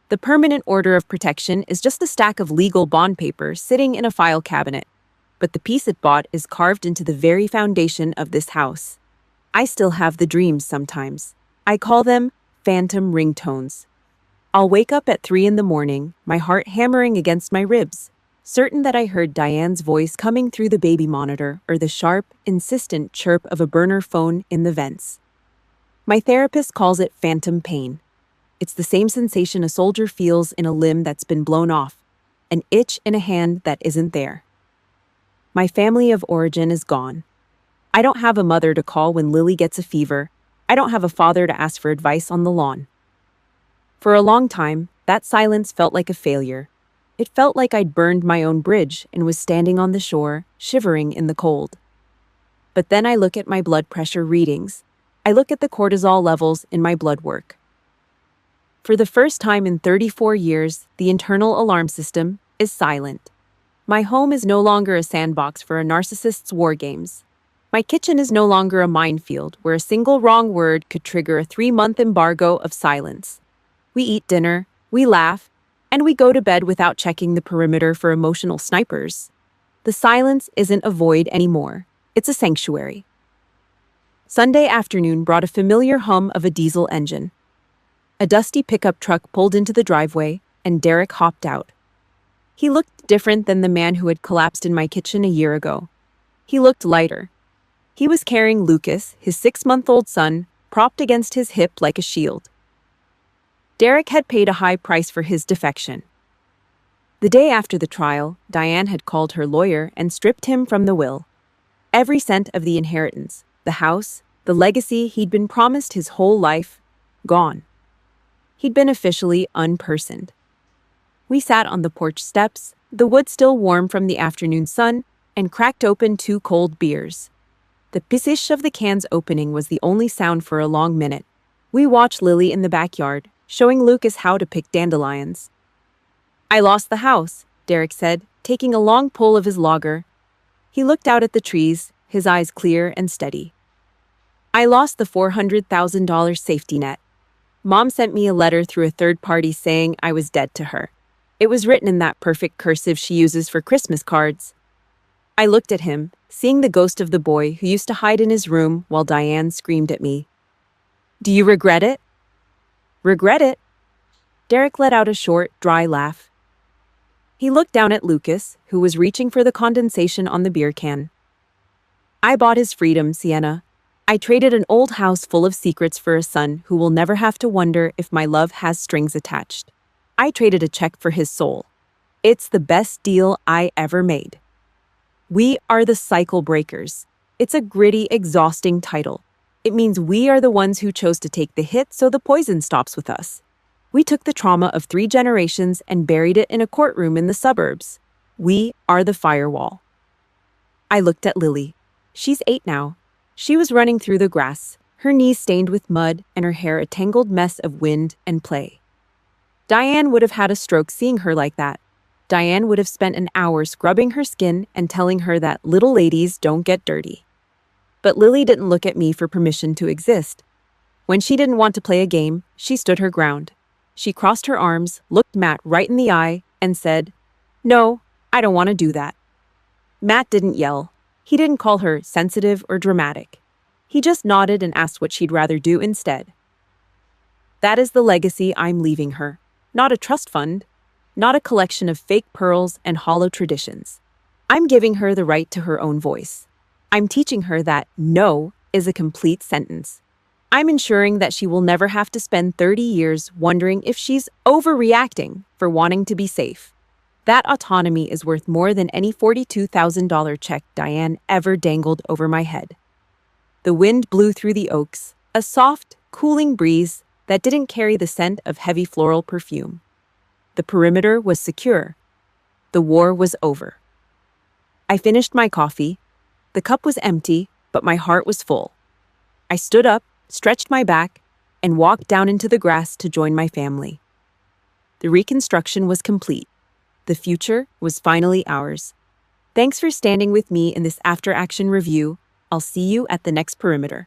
The permanent order of protection is just a stack of legal bond papers sitting in a file cabinet. But the piece it bought is carved into the very foundation of this house. I still have the dreams sometimes. I call them phantom ringtones. I'll wake up at 3 in the morning, my heart hammering against my ribs, certain that I heard Diane's voice coming through the baby monitor or the sharp, insistent chirp of a burner phone in the vents. My therapist calls it phantom pain. It's the same sensation a soldier feels in a limb that's been blown off, an itch in a hand that isn't there. My family of origin is gone. I don't have a mother to call when Lily gets a fever. I don't have a father to ask for advice on the lawn. For a long time, that silence felt like a failure. It felt like I'd burned my own bridge and was standing on the shore, shivering in the cold. But then I look at my blood pressure readings. I look at the cortisol levels in my blood work. For the first time in 34 years, the internal alarm system is silent. My home is no longer a sandbox for a narcissist's war games. My kitchen is no longer a minefield where a single wrong word could trigger a 3-month embargo of silence. We eat dinner, we laugh, and we go to bed without checking the perimeter for emotional snipers. The silence isn't a void anymore. It's a sanctuary. Sunday afternoon brought a familiar hum of a diesel engine. A dusty pickup truck pulled into the driveway, and Derek hopped out. He looked different than the man who had collapsed in my kitchen a year ago. He looked lighter. He was carrying Lucas, his 6-month-old son, propped against his hip like a shield. Derek had paid a high price for his defection. The day after the trial, Diane had called her lawyer and stripped him from the will. Every cent of the inheritance, the house, the legacy he'd been promised his whole life, gone. He'd been officially unpersoned. We sat on the porch steps, the wood still warm from the afternoon sun, and cracked open 2 cold beers. The pissish of the can's opening was the only sound for a long minute. We watched Lily in the backyard, showing Lucas how to pick dandelions. "I lost the house," Derek said, taking a long pull of his lager. He looked out at the trees, his eyes clear and steady. "I lost the $400,000 safety net. Mom sent me a letter through a third party saying I was dead to her. It was written in that perfect cursive she uses for Christmas cards." I looked at him, seeing the ghost of the boy who used to hide in his room while Diane screamed at me. "Do you regret it?" "Regret it?" Derek let out a short, dry laugh. He looked down at Lucas, who was reaching for the condensation on the beer can. "I bought his freedom, Sienna. I traded an old house full of secrets for a son who will never have to wonder if my love has strings attached. I traded a check for his soul. It's the best deal I ever made." We are the cycle breakers. It's a gritty, exhausting title. It means we are the ones who chose to take the hit so the poison stops with us. We took the trauma of 3 generations and buried it in a courtroom in the suburbs. We are the firewall. I looked at Lily. She's 8 now. She was running through the grass, her knees stained with mud and her hair a tangled mess of wind and play. Diane would have had a stroke seeing her like that. Diane would have spent an hour scrubbing her skin and telling her that little ladies don't get dirty. But Lily didn't look at me for permission to exist. When she didn't want to play a game, she stood her ground. She crossed her arms, looked Matt right in the eye, and said, "No, I don't want to do that." Matt didn't yell. He didn't call her sensitive or dramatic. He just nodded and asked what she'd rather do instead. That is the legacy I'm leaving her. Not a trust fund. Not a collection of fake pearls and hollow traditions. I'm giving her the right to her own voice. I'm teaching her that no is a complete sentence. I'm ensuring that she will never have to spend 30 years wondering if she's overreacting for wanting to be safe. That autonomy is worth more than any $42,000 check Diane ever dangled over my head. The wind blew through the oaks, a soft, cooling breeze that didn't carry the scent of heavy floral perfume. The perimeter was secure. The war was over. I finished my coffee. The cup was empty, but my heart was full. I stood up, stretched my back, and walked down into the grass to join my family. The reconstruction was complete. The future was finally ours. Thanks for standing with me in this after-action review. I'll see you at the next perimeter.